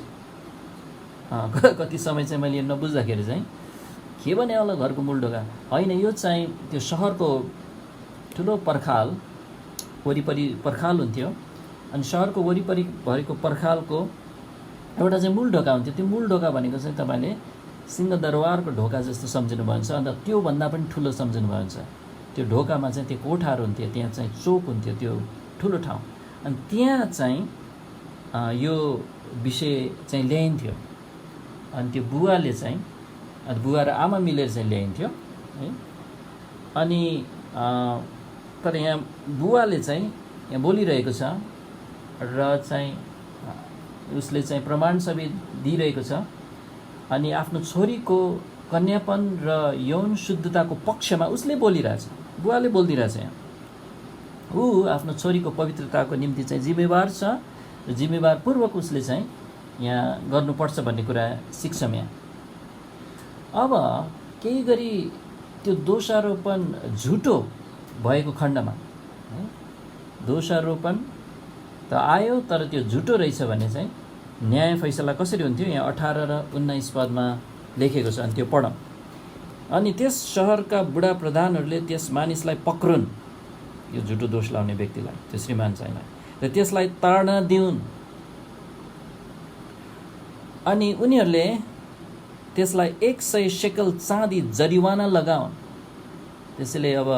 कति समय चाहिँ मैले नबुझ्दाखेरि चाहिँ के भने होला घरको मूल ढोका होइन, यो चाहिँ त्यो सहरको ठुलो पर्खाल वरिपरि पर्खाल हुन्थ्यो अनि सहरको वरिपरि भएको पर्खालको एउटा चाहिँ मूल ढोका हुन्थ्यो। त्यो मूल ढोका भनेको चाहिँ तपाईँले सिंहदरबारको ढोका जस्तो सम्झिनुभयो हुन्छ, अन्त त्योभन्दा पनि ठुलो सम्झिनुभयो हुन्छ। त्यो ढोकामा चाहिँ त्यो कोठाहरू हुन्थ्यो, त्यहाँ चाहिँ चोक हुन्थ्यो, त्यो ठुलो ठाउँ। अनि त्यहाँ चाहिँ यो विषय चाहिँ ल्याइन्थ्यो अनि त्यो बुवाले चाहिँ बुवा र आमा मिलेर चाहिँ ल्याइन्थ्यो है। अनि तर यहाँ बुवाले चाहिँ यहाँ बोलिरहेको छ र चाहिँ उसले चाहिँ प्रमाण सबै दिइरहेको छ अनि आफ्नो छोरीको कन्यापन र यौन शुद्धताको पक्षमा उसले बोलिरहेछ, बुवाले बोलिदिरहेछ। यहाँ ऊ आफ्नो छोरीको पवित्रताको निम्ति चाहिँ जिम्मेवार छ र जिम्मेवारपूर्वक उसले चाहिँ यहाँ गर्नुपर्छ भन्ने कुरा सिक्छौँ यहाँ। अब केही गरी त्यो दोषारोपण झुटो भएको खण्डमा है, दोषारोपण त आयो तर त्यो झुटो रहेछ भने चाहिँ न्याय फैसला कसरी हुन्थ्यो यहाँ 18 र 19 पदमा लेखेको छ। अनि त्यो पढौँ। अनि त्यस सहरका बुढा प्रधानहरूले त्यस मानिसलाई पक्रुन्, यो झुटो दोष लाउने व्यक्तिलाई, त्यो श्रीमान चाहिँलाई, र त्यसलाई ताड्न दिउन्। अनि उनीहरूले त्यसलाई 100 शेकल चाँदी जरिवाना लगाउन्। त्यसैले अब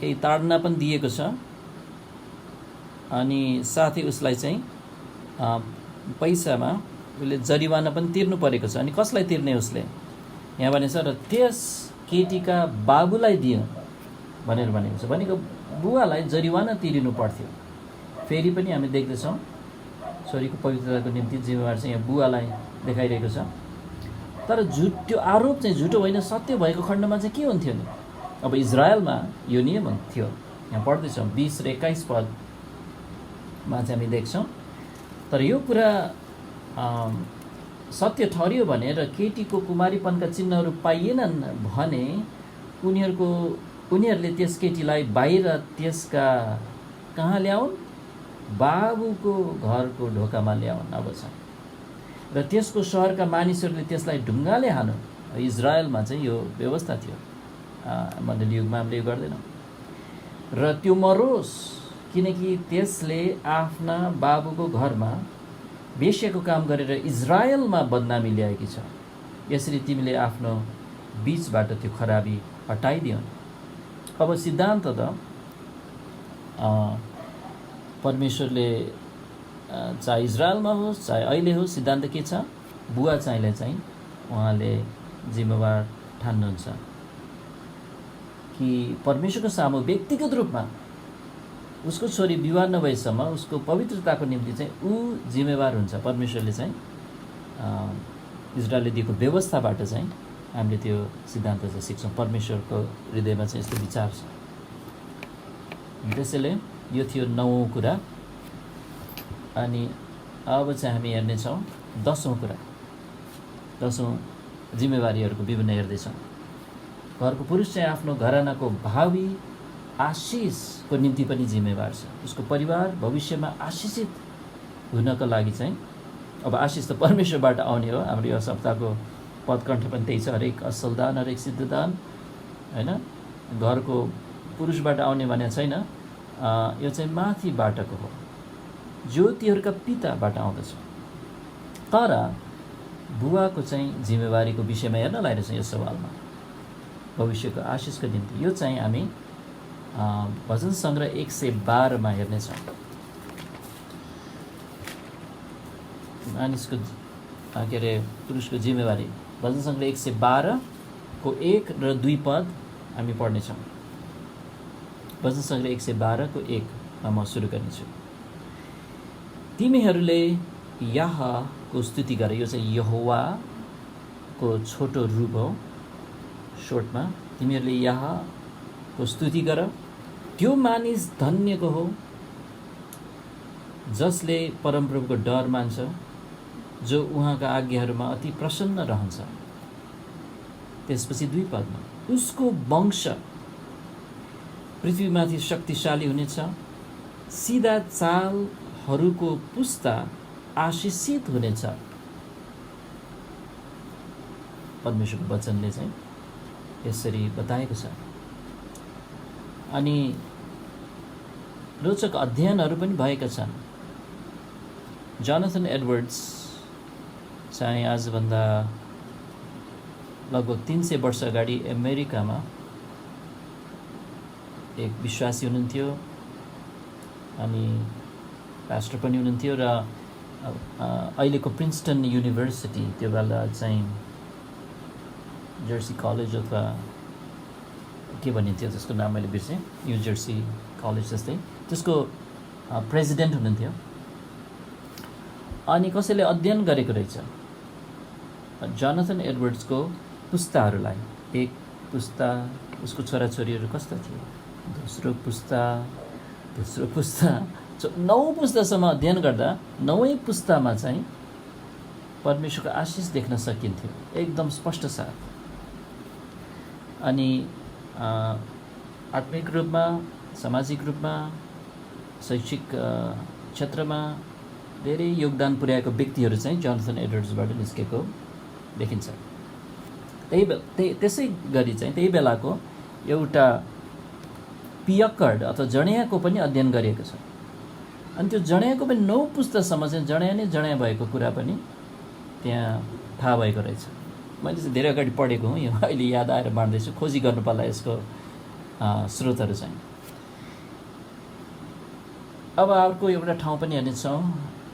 केही ताडना पनि दिएको छ अनि साथै उसलाई चाहिँ पैसामा उसले जरिवाना पनि तिर्नु परेको छ। अनि कसलाई तिर्ने उसले यहाँ भनेको छ, र त्यस केटीका बाबुलाई दियो भनेर भनेको छ। भनेको बुवालाई जरिवाना तिरिनु पर्थ्यो। फेरि पनि हामी देख्दैछौँ छोरीको पवित्रताको निम्ति जिम्मेवार चाहिँ यहाँ बुवालाई देखाइरहेको छ। तर त्यो आरोप चाहिँ झुटो होइन, सत्य भएको खण्डमा चाहिँ के हुन्थ्यो नि? अब इजरायलमा यो नियम थियो। यहाँ पढ्दैछौँ 20 र 21 पदमा चाहिँ हामी देख्छौँ। तर यो कुरा सत्य ठहरियो भने र केटीको कुमारीपनका चिन्हहरू पाइएनन् भने उनीहरूले त्यस केटीलाई बाहिर त्यसका कहाँ ल्याउन्? बाबुको घरको ढोकामा ल्याउन्। अब चाहिँ र त्यसको सहरका मानिसहरूले त्यसलाई ढुङ्गाले हानु। इजरायलमा चाहिँ यो व्यवस्था थियो, मध्ययुगमा युगमा हामीले यो गर्दैनौँ। र त्यो मरोस्, किनकि त्यसले आफ्ना बाबुको घरमा वेश्याको काम गरेर इजरायलमा बदनामी ल्याएकी छ। यसरी तिमीले आफ्नो बीचबाट त्यो खराबी हटाइदियो। अब सिद्धान्त त परमेश्वरले चाहे इजरायलमा होस् चाहे अहिले होस्, सिद्धान्त के छ? बुवा चाहिँलाई चाहिँ उहाँले जिम्मेवार ठान्नुहुन्छ कि परमेश्वरको सामु व्यक्तिगत रूपमा उसको छोरी विवाह नभएसम्म उसको पवित्रताको निम्ति चाहिँ ऊ जिम्मेवार हुन्छ। परमेश्वरले चाहिँ इजरायलले दिएको व्यवस्थाबाट चाहिँ हामीले त्यो सिद्धान्त चाहिँ सिक्छौँ। परमेश्वरको हृदयमा चाहिँ यस्तो विचार छ। त्यसैले यो थियो 9औं कुरा। अनि अब चाहिँ हामी हेर्नेछौँ 10औं कुरा। 10औं जिम्मेवारीहरूको विभिन्न हेर्दैछौँ। घरको पुरुष चाहिँ आफ्नो घरानाको भावी आशिषको निम्ति पनि जिम्मेवार छ। उसको परिवार भविष्यमा आशिषित हुनको लागि चाहिँ, अब आशिष त परमेश्वरबाट आउने हो। हाम्रो यो सप्ताहको पदकण्ठ पनि त्यही छ, हरेक असल दान हरेक सिद्ध दान होइन, घरको पुरुषबाट आउने भने छैन, यो चाहिँ माथिबाटको हो, ज्योतिहरूका पिताबाट आउँदछ। तर बुवाको चाहिँ जिम्मेवारीको विषयमा हेर्न लागिरहेछ यो सवालमा, भविष्यको आशिषको निम्ति। यो चाहिँ हामी भजन सङ्ग्रह 112 हेर्नेछौँ। मानिसको के अरे पुरुषको जिम्मेवारी, भजन सङ्ग्रह 112 को 1 र 2 पद हामी पढ्नेछौँ। भजन सङ्ग्रह 112 को 1 मा म सुरु गर्नेछु। तिमीहरूले याहको स्तुति गर। यो चाहिँ यहोवाको छोटो रूप हो शोर्टमा। तिमीहरूले याहको स्तुति गर। त्यो मानिस धन्यको हो जसले परमप्रभुको डर मान्छ, जो उहाँका आज्ञाहरूमा अति प्रसन्न रहन्छ। त्यसपछि 2 पदमा उसको वंश पृथ्वीमाथि शक्तिशाली हुनेछ, सिधा चालहरूको पुस्ता आशिषित हुनेछ। परमेश्वरको वचनले चाहिँ यसरी बताएको छ। अनि रोचक अध्ययनहरू पनि भएका छन्। जोनाथन एडवर्ड्स चाहिँ आजभन्दा लगभग 300 वर्ष अगाडि अमेरिकामा एक विश्वासी हुनुहुन्थ्यो अनि पास्टर पनि हुनुहुन्थ्यो र अहिलेको प्रिन्सटन युनिभर्सिटी, त्यो बेला चाहिँ जर्सी कलेज अथवा के भनिन्थ्यो त्यसको नाम मैले बिर्सेँ, न्यू जर्सी कलेज जस्तै, त्यसको प्रेसिडेन्ट हुनुहुन्थ्यो। अनि कसैले अध्ययन गरेको रहेछ जोनाथन एडवर्ड्सको पुस्ताहरूलाई। एक पुस्ता उसको छोराछोरीहरू कस्ता थिए, दोस्रो पुस्ता, तेस्रो पुस्ता, 9 पुस्तासम्म अध्ययन गर्दा 9 पुस्तामा चाहिँ परमेश्वरको आशिष देख्न सकिन्थ्यो एकदम स्पष्ट साथ। अनि आत्मिक रूपमा, सामाजिक रूपमा, शैक्षिक क्षेत्रमा धेरै योगदान पुर्याएको व्यक्तिहरू चाहिँ जोनाथन एडवर्ड्सबाट निस्केको देखिन्छ। त्यसै गरी चाहिँ त्यही बेलाको एउटा पियक्कड अथवा जडियाको पनि अध्ययन गरिएको छ। अनि त्यो जडियाको पनि 9 पुस्तासम्म चाहिँ जडिया नै जडिया भएको कुरा पनि त्यहाँ थाहा भएको रहेछ। मैले चाहिँ धेरै अगाडि पढेको हुँ, यो अहिले याद आएर बाँड्दैछु, खोजी गर्नु पर्ला यसको स्रोतहरू चाहिँ। अब अर्को एउटा ठाउँ पनि हेर्नेछौँ,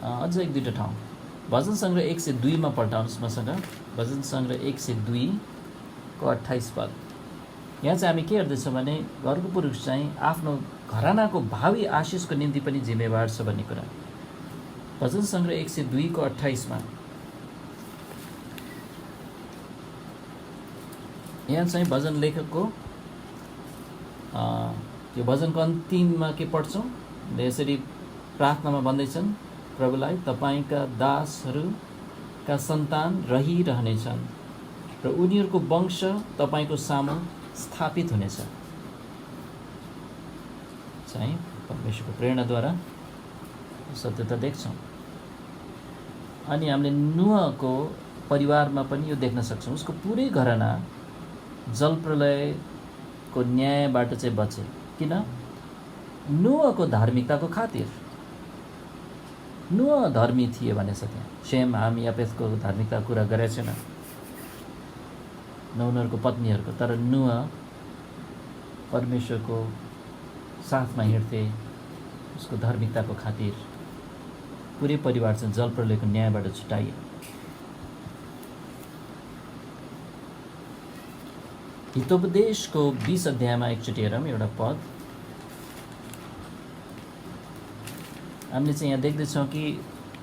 अझ 1-2 ठाउँ। भजन सङ्ग्रह 102 मा पल्टाउनुहोस् मसँग। भजन सङ्ग्रह 102 को 28 पद। यहाँ चाहिँ हामी के हेर्दैछौँ भने घरको पुरुष चाहिँ आफ्नो घरानाको भावी आशिषको निम्ति पनि जिम्मेवार छ भन्ने कुरा। भजन सङ्ग्रह 102 को 28 मा यहाँ चाहिँ भजन लेखकको यो भजनको अन्तिममा के पढ्छौँ, यसरी प्रार्थनामा भन्दैछन्, प्रभुलाई तपाईका दासहरूका सन्तान रहिरहनेछन् र उनीहरूको वंश तपाईको सामु स्थापित हुनेछ। चाहिँ परमेश्वरको प्रेरणाद्वारा सत्यता देख्छौँ। अनि हामीले नूहको परिवारमा पनि यो देख्न सक्छौँ। उसको पुरै घराना जलप्रलयको न्यायबाट चाहिँ बचे। किन? नूहको धार्मिकताको खातिर। नूह धर्मी थिए भनेछ त्यहाँ। शेम, हाम, यापेथको धार्मिकताको कुरा गरेको छैन न उनीहरूको पत्नीहरूको, तर नूह परमेश्वरको साथमा हिँड्थे। उसको धार्मिकताको खातिर पुरै परिवार चाहिँ जलप्रलयको न्यायबाट छुटाइयो। हितोपदेशको 20 अध्यायमा एकचोटि हेरौँ एउटा पद। हामीले चाहिँ यहाँ देख्दैछौँ कि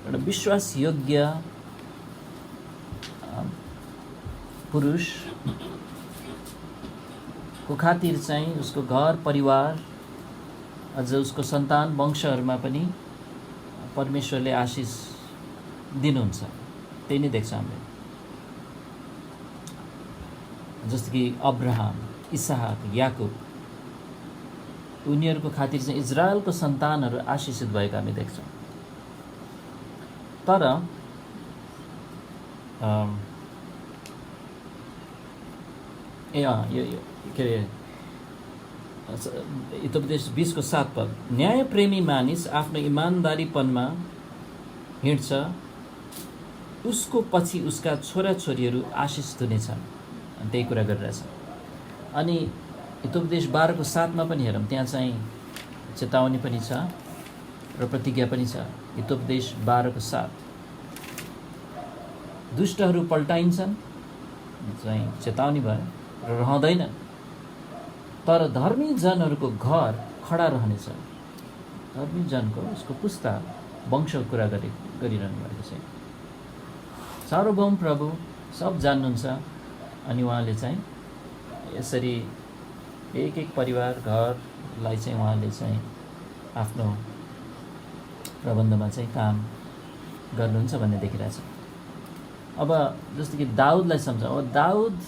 एउटा विश्वासयोग्य पुरुषको खातिर चाहिँ उसको घर परिवार अझ उसको सन्तान वंशहरूमा पनि परमेश्वरले आशिष दिनुहुन्छ। त्यही नै देख्छ हामीले। जस्तो कि अब्राहम, इसहाक, याकुब, उनीहरूको खातिर चाहिँ इजरायलको सन्तानहरू आशिषित भएको हामी देख्छौँ। तर यो के अरे हितोपदेश 20 को 7 पद। न्यायप्रेमी मानिस आफ्नो इमान्दारीपनमा हिँड्छ, उसको पछि उसका छोराछोरीहरू आशिषित हुनेछन्। त्यही कुरा गरिरहेछ। अनि हितोपदेश 12 को 7 मा पनि हेरौँ, त्यहाँ चाहिँ चेतावनी पनि छ र प्रतिज्ञा पनि छ। हितोपदेश 12 को 7। दुष्टहरू पल्टाइन्छन्, चाहिँ चेतावनी भयो, र रहँदैनन्, तर धर्मी जनहरूको घर खडा रहनेछ। धर्मी जनको उसको पुस्ता वंशको कुरा गरिरहनु भएको छ। सार्वभौम प्रभु सब जान्नुहुन्छ, अनि उहाँले चाहिँ यसरी एक एक परिवार घरलाई चाहिँ उहाँले चाहिँ आफ्नो प्रबन्धमा चाहिँ काम गर्नुहुन्छ भन्ने देखिरहेछ। अब जस्तो कि दाउदलाई सम्झौँ। अब दाउदको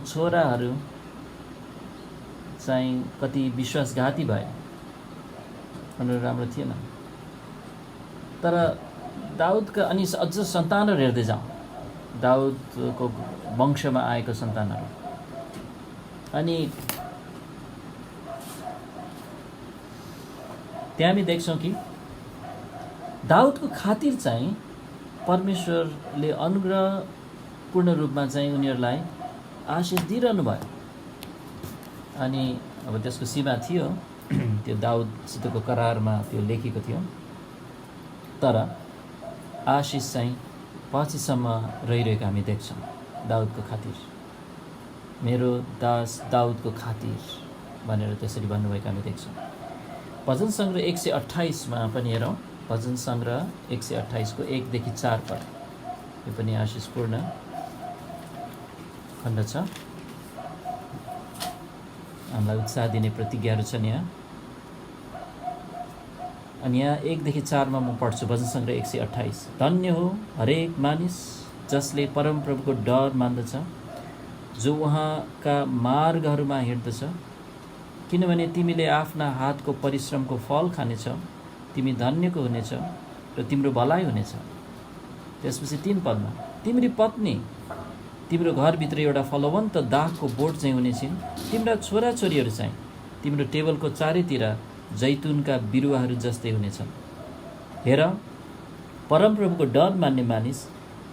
छोराहरू चाहिँ कति विश्वासघाती भए, उनीहरू राम्रो थिएन। तर दाउदका अनि अझ सन्तानहरू हेर्दै जाउँ, दाउदको वंशमा आएको सन्तानहरू, अनि त्यहाँ हामी देख्छौँ कि दाउदको खातिर चाहिँ परमेश्वरले अनुग्रहपूर्ण रूपमा चाहिँ उनीहरूलाई आशिष दिइरहनु भयो। अनि अब त्यसको सीमा थियो, त्यो दाउदसितको करारमा त्यो लेखेको थियो, तर आशिष चाहिँ पछिसम्म रहिरहेको हामी देख्छौँ। दाउदको खातिर, मेरो दास दाउदको खातिर भनेर त्यसरी भन्नुभएको हामी देख्छौँ। भजन सङ्ग्रह 128 पनि हेरौँ। भजन सङ्ग्रह 128 को 1 देखि 4 पद, यो पनि आशिषपूर्ण खण्ड छ। हामीलाई उत्साह दिने प्रतिज्ञाहरू छन् यहाँ। अनि यहाँ 1 देखि 4 म पढ्छु। भजन सङ्ग्रह 128। धन्य हो हरेक मानिस जसले परमप्रभुको डर मान्दछ, जो उहाँका मार्गहरूमा हिँड्दछ, किनभने तिमीले आफ्ना हातको परिश्रमको फल खानेछौ, तिमी धन्यको हुनेछ र तिम्रो भलाइ हुनेछ। त्यसपछि 3 पदमा, तिम्री पत्नी तिम्रो घरभित्र एउटा फलवन्त दागको बोट चाहिँ हुनेछिन्, तिम्रा छोराछोरीहरू चाहिँ तिम्रो टेबलको चारैतिर जैतुनका बिरुवाहरू जस्तै हुनेछन्। हेर, परमप्रभुको डर मान्ने मानिस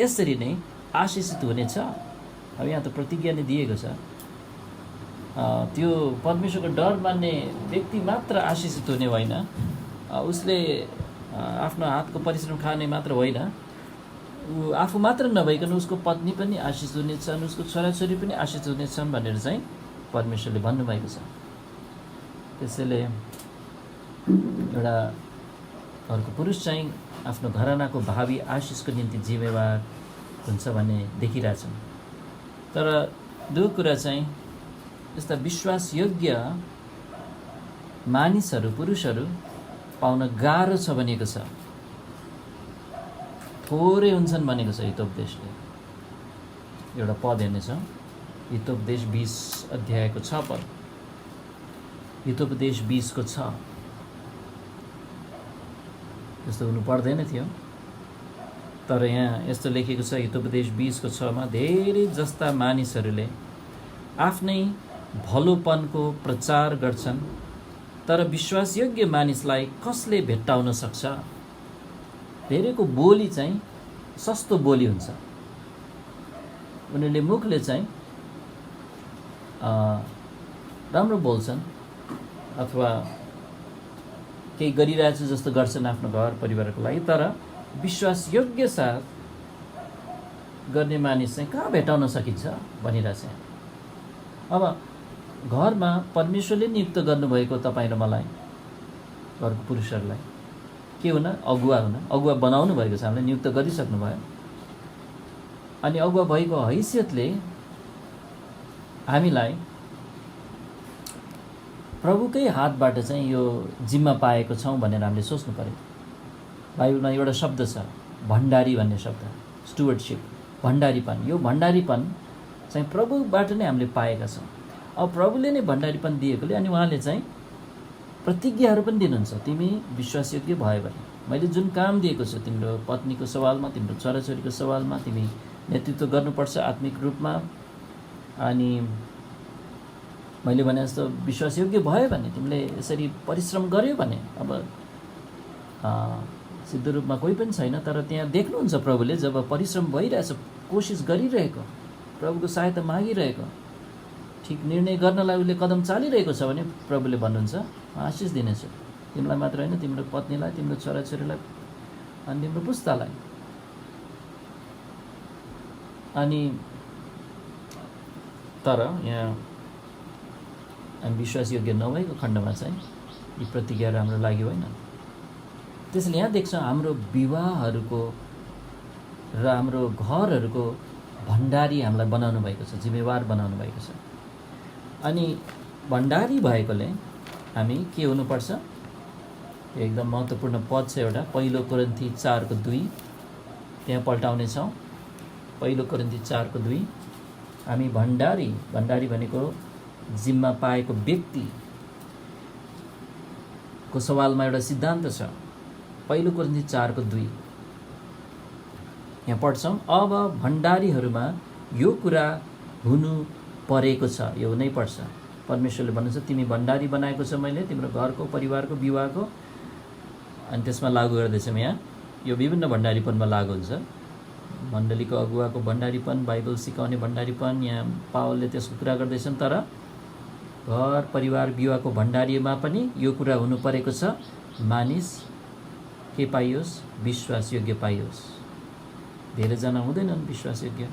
यसरी नै आशिषित हुनेछ। अब यहाँ त प्रतिज्ञा नै दिएको छ। त्यो परमेश्वरको डर मान्ने व्यक्ति मात्र आशिषित हुने होइन, उसले आफ्नो हातको परिश्रम खाने मात्र होइन, ऊ आफू मात्र नभइकन उसको पत्नी पनि आशिष हुनेछन्, उसको छोराछोरी पनि आशिष हुनेछन् भनेर चाहिँ परमेश्वरले भन्नुभएको छ। त्यसैले एउटा घरको पुरुष चाहिँ आफ्नो घरानाको भावी आशिषको निम्ति जिम्मेवार हुन्छ भन्ने देखिरहेछौँ। तर दुःख कुरा चाहिँ यस्ता विश्वासयोग्य मानिसहरू, पुरुषहरू पाउन गाह्रो छ भनेको छ। थोरै हुन्छन् भनेको छ हितोपदेशले। एउटा पद हेर्नेछौँ, हितोपदेश 20 अध्यायको 6 पद। हितोपदेश 20 को 6। त्यस्तो हुनु पर्दैन थियो, तर यहाँ यस्तो लेखेको छ हितोपदेश 20 को 6 मा, धेरै जस्ता मानिसहरूले आफ्नै भलोपनको प्रचार गर्छन्, तर विश्वासयोग्य मानिसलाई कसले भेट्टाउन सक्छ? धेरैको बोली चाहिँ सस्तो बोली हुन्छ। उनीहरूले मुखले चाहिँ राम्रो बोल्छन् अथवा केही गरिरहेछ जस्तो गर्छन् आफ्नो घर परिवारको लागि, तर विश्वासयोग्य साथ गर्ने मानिस चाहिँ कहाँ भेटाउन सकिन्छ भनिरहेछ। अब घरमा परमेश्वरले नियुक्त गर्नुभएको तपाईँ र मलाई, घरको पुरुषहरूलाई के हुन? अगुवा हुन, अगुवा बनाउनु भएको छ, हामीलाई नियुक्त गरिसक्नु भयो। अनि अगुवा भएको हैसियतले हामीलाई प्रभुकै हातबाट चाहिँ यो जिम्मा पाएको छौँ भनेर हामीले सोच्नु पर्यो। बाइबलमा एउटा शब्द छ, भण्डारी भन्ने शब्द, स्टुवर्डसिप, भण्डारीपन। यो भण्डारीपन चाहिँ प्रभुबाट नै हामीले पाएका छौँ। अब प्रभुले नै भण्डारीपन दिएकोले अनि उहाँले चाहिँ प्रतिज्ञाहरू पनि दिनुहुन्छ। तिमी विश्वासयोग्य भयो भने मैले जुन काम दिएको छु, तिम्रो पत्नीको सवालमा, तिम्रो छोराछोरीको सवालमा तिमी नेतृत्व गर्नुपर्छ आत्मिक रूपमा, अनि मैले भने जस्तो विश्वासयोग्य भयो भने, तिमीले यसरी परिश्रम गर्यो भने, अब सिद्ध रूपमा कोही पनि छैन, तर त्यहाँ देख्नुहुन्छ प्रभुले जब परिश्रम भइरहेछ, कोसिस गरिरहेको, प्रभुको सहायता मागिरहेको, ठिक निर्णय गर्नलाई उसले कदम चालिरहेको छ भने प्रभुले भन्नुहुन्छ आशिष दिनेछु, तिमीलाई मात्र होइन, तिम्रो पत्नीलाई, तिम्रो छोराछोरीलाई अनि तिम्रो पुस्तालाई। अनि तर यहाँ हामी विश्वासयोग्य नभएको खण्डमा चाहिँ यी प्रतिज्ञाहरू हाम्रो लागि होइन। त्यसैले यहाँ देख्छौँ हाम्रो विवाहहरूको र हाम्रो घरहरूको भण्डारी हामीलाई बनाउनु भएको छ, जिम्मेवार बनाउनु भएको छ। अनि भण्डारी भएकोले हामी के हुनुपर्छ? एकदम महत्त्वपूर्ण पद छ एउटा, 1 कोरिन्थी 4:2 त्यहाँ पल्टाउनेछौँ। 1 कोरिन्थी 4:2 हामी भण्डारी भनेको जिम्मा पाएको व्यक्तिको सवालमा एउटा सिद्धान्त छ। 1 कोरिन्थी 4:2 यहाँ पढ्छौँ, अब भण्डारीहरूमा यो कुरा हुनु परेको छ, यो हुनै पर्छ। परमेश्वरले भन्नुहुन्छ तिमी भण्डारी बनाएको छ मैले, तिम्रो घरको, परिवारको, विवाहको। अनि त्यसमा लागू गर्दैछौँ यहाँ, यो विभिन्न भण्डारीपनमा लागू हुन्छ। मण्डलीको अगुवाको भण्डारीपन, बाइबल सिकाउने भण्डारीपन, यहाँ पावलले त्यसको कुरा गर्दैछन्। तर घर, परिवार, विवाहको भण्डारीमा पनि यो कुरा हुनु परेको छ, मानिस के पाइयोस्? विश्वासयोग्य पाइयोस्। धेरैजना हुँदैनन् विश्वासयोग्य,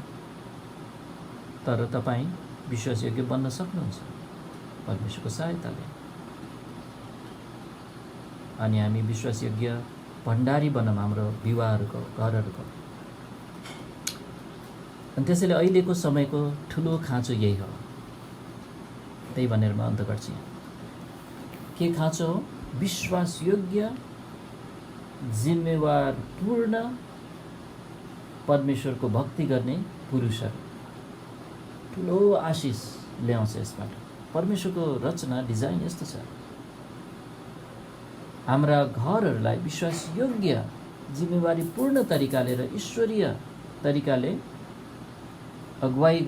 तर तपाईँ विश्वासयोग्य बन्न सक्नुहुन्छ परमेश्वरको सहायताले। अनि हामी विश्वासयोग्य भण्डारी बनौँ हाम्रो विवाहहरूको, घरहरूको। अनि त्यसैले अहिलेको समयको ठुलो खाँचो यही हो। त्यही भनेर म अन्त गर्छु। के खाँचो हो? विश्वासयोग्य, जिम्मेवारपूर्ण, परमेश्वरको भक्ति गर्ने पुरुषहरू। ठुलो आशिष ल्याउँछ यसबाट। परमेश्वरको रचना, डिजाइन यस्तो छ। हाम्रा घरहरूलाई विश्वासयोग्य, जिम्मेवारीपूर्ण तरिकाले र ईश्वरीय तरिकाले अगुवाई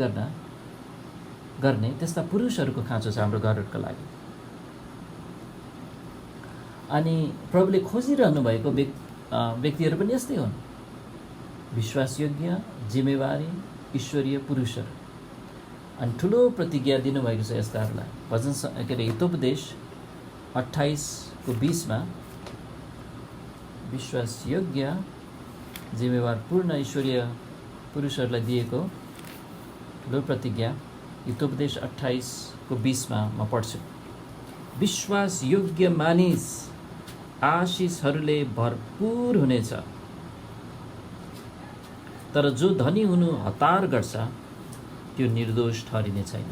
गर्ने त्यस्ता पुरुषहरूको खाँचो छ हाम्रो घरहरूका लागि। अनि प्रभुले खोजिरहनु भएको व्यक्तिहरू पनि यस्तै हुन्, विश्वासयोग्य, जिम्मेवारी, ईश्वरीय पुरुषहरू। अनि ठुलो प्रतिज्ञा दिनुभएको छ यस्ताहरूलाई। भजन के अरे हितोपदेश 28:20 विश्वासयोग्य, जिम्मेवारपूर्ण ईश्वरीय पुरुषहरूलाई दिएको ठुलो प्रतिज्ञा। हितोपदेश 28:20 म पढ्छु। विश्वासयोग्य मानिस आशिषहरूले भरपूर हुनेछ, तर जो धनी हुनु हतार गर्छ त्यो निर्दोष ठहरिने छैन।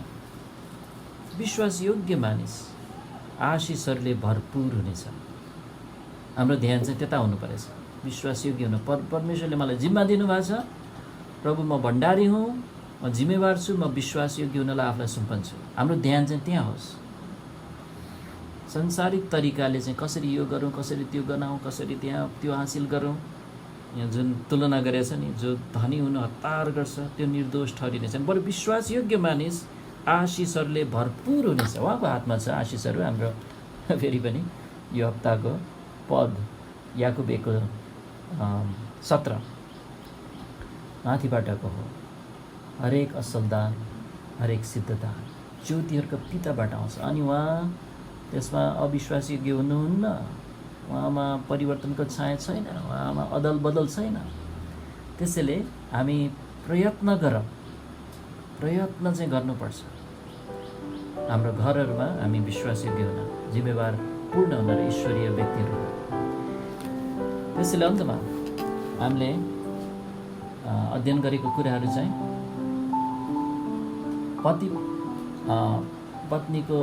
विश्वासयोग्य मानिस आशिषहरूले भरपूर हुनेछ। हाम्रो ध्यान चाहिँ त्यता हुनु परेछ, विश्वासयोग्य हुनु। परमेश्वरले मलाई जिम्मा दिनुभएको छ, प्रभु म भण्डारी हुँ, म जिम्मेवार छु, म विश्वासयोग्य हुनलाई आफूलाई सुम्पन्छु। हाम्रो ध्यान चाहिँ त्यहाँ होस्। संसारिक तरिकाले चाहिँ कसरी यो गरौँ, कसरी त्यो गराउँ, कसरी त्यहाँ त्यो हासिल गरौँ, यहाँ जुन तुलना गरेछ नि, जो धनी हुनु हतार गर्छ त्यो निर्दोष ठहरिनेछ। बरु विश्वासयोग्य मानिस आशिषहरूले भरपूर हुनेछ। उहाँको हातमा छ आशिषहरू। हाम्रो फेरि पनि यो हप्ताको पद याकुब 1:17 माथिबाटको हो। हरेक असल दान, हरेक सिद्ध दान ज्योतिहरूका पिताबाट आउँछ। अनि उहाँ त्यसमा अविश्वासयोग्य हुनुहुन्न, उहाँमा परिवर्तनको छाया छैन, उहाँमा अदल बदल छैन। त्यसैले हामी प्रयत्न चाहिँ गर्नुपर्छ हाम्रो घरहरूमा हामी विश्वासयोग्य हुन, जिम्मेवारपूर्ण हुन र ईश्वरीय व्यक्तिहरू हुन। त्यसैले अन्तमा हामीले अध्ययन गरेको कुराहरू चाहिँ पत्नीको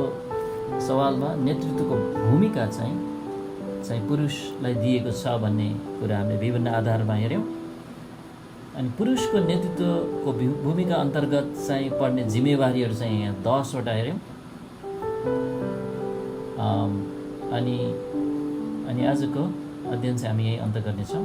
सवालमा नेतृत्वको भूमिका चाहिँ पुरुषलाई दिएको छ भन्ने कुरा हामीले विभिन्न आधारमा हेऱ्यौँ। अनि पुरुषको नेतृत्वको भूमिका अन्तर्गत चाहिँ पर्ने जिम्मेवारीहरू चाहिँ यहाँ 10वटा हेऱ्यौँ। अनि आजको अध्ययन चाहिँ हामी यही अन्त गर्नेछौँ।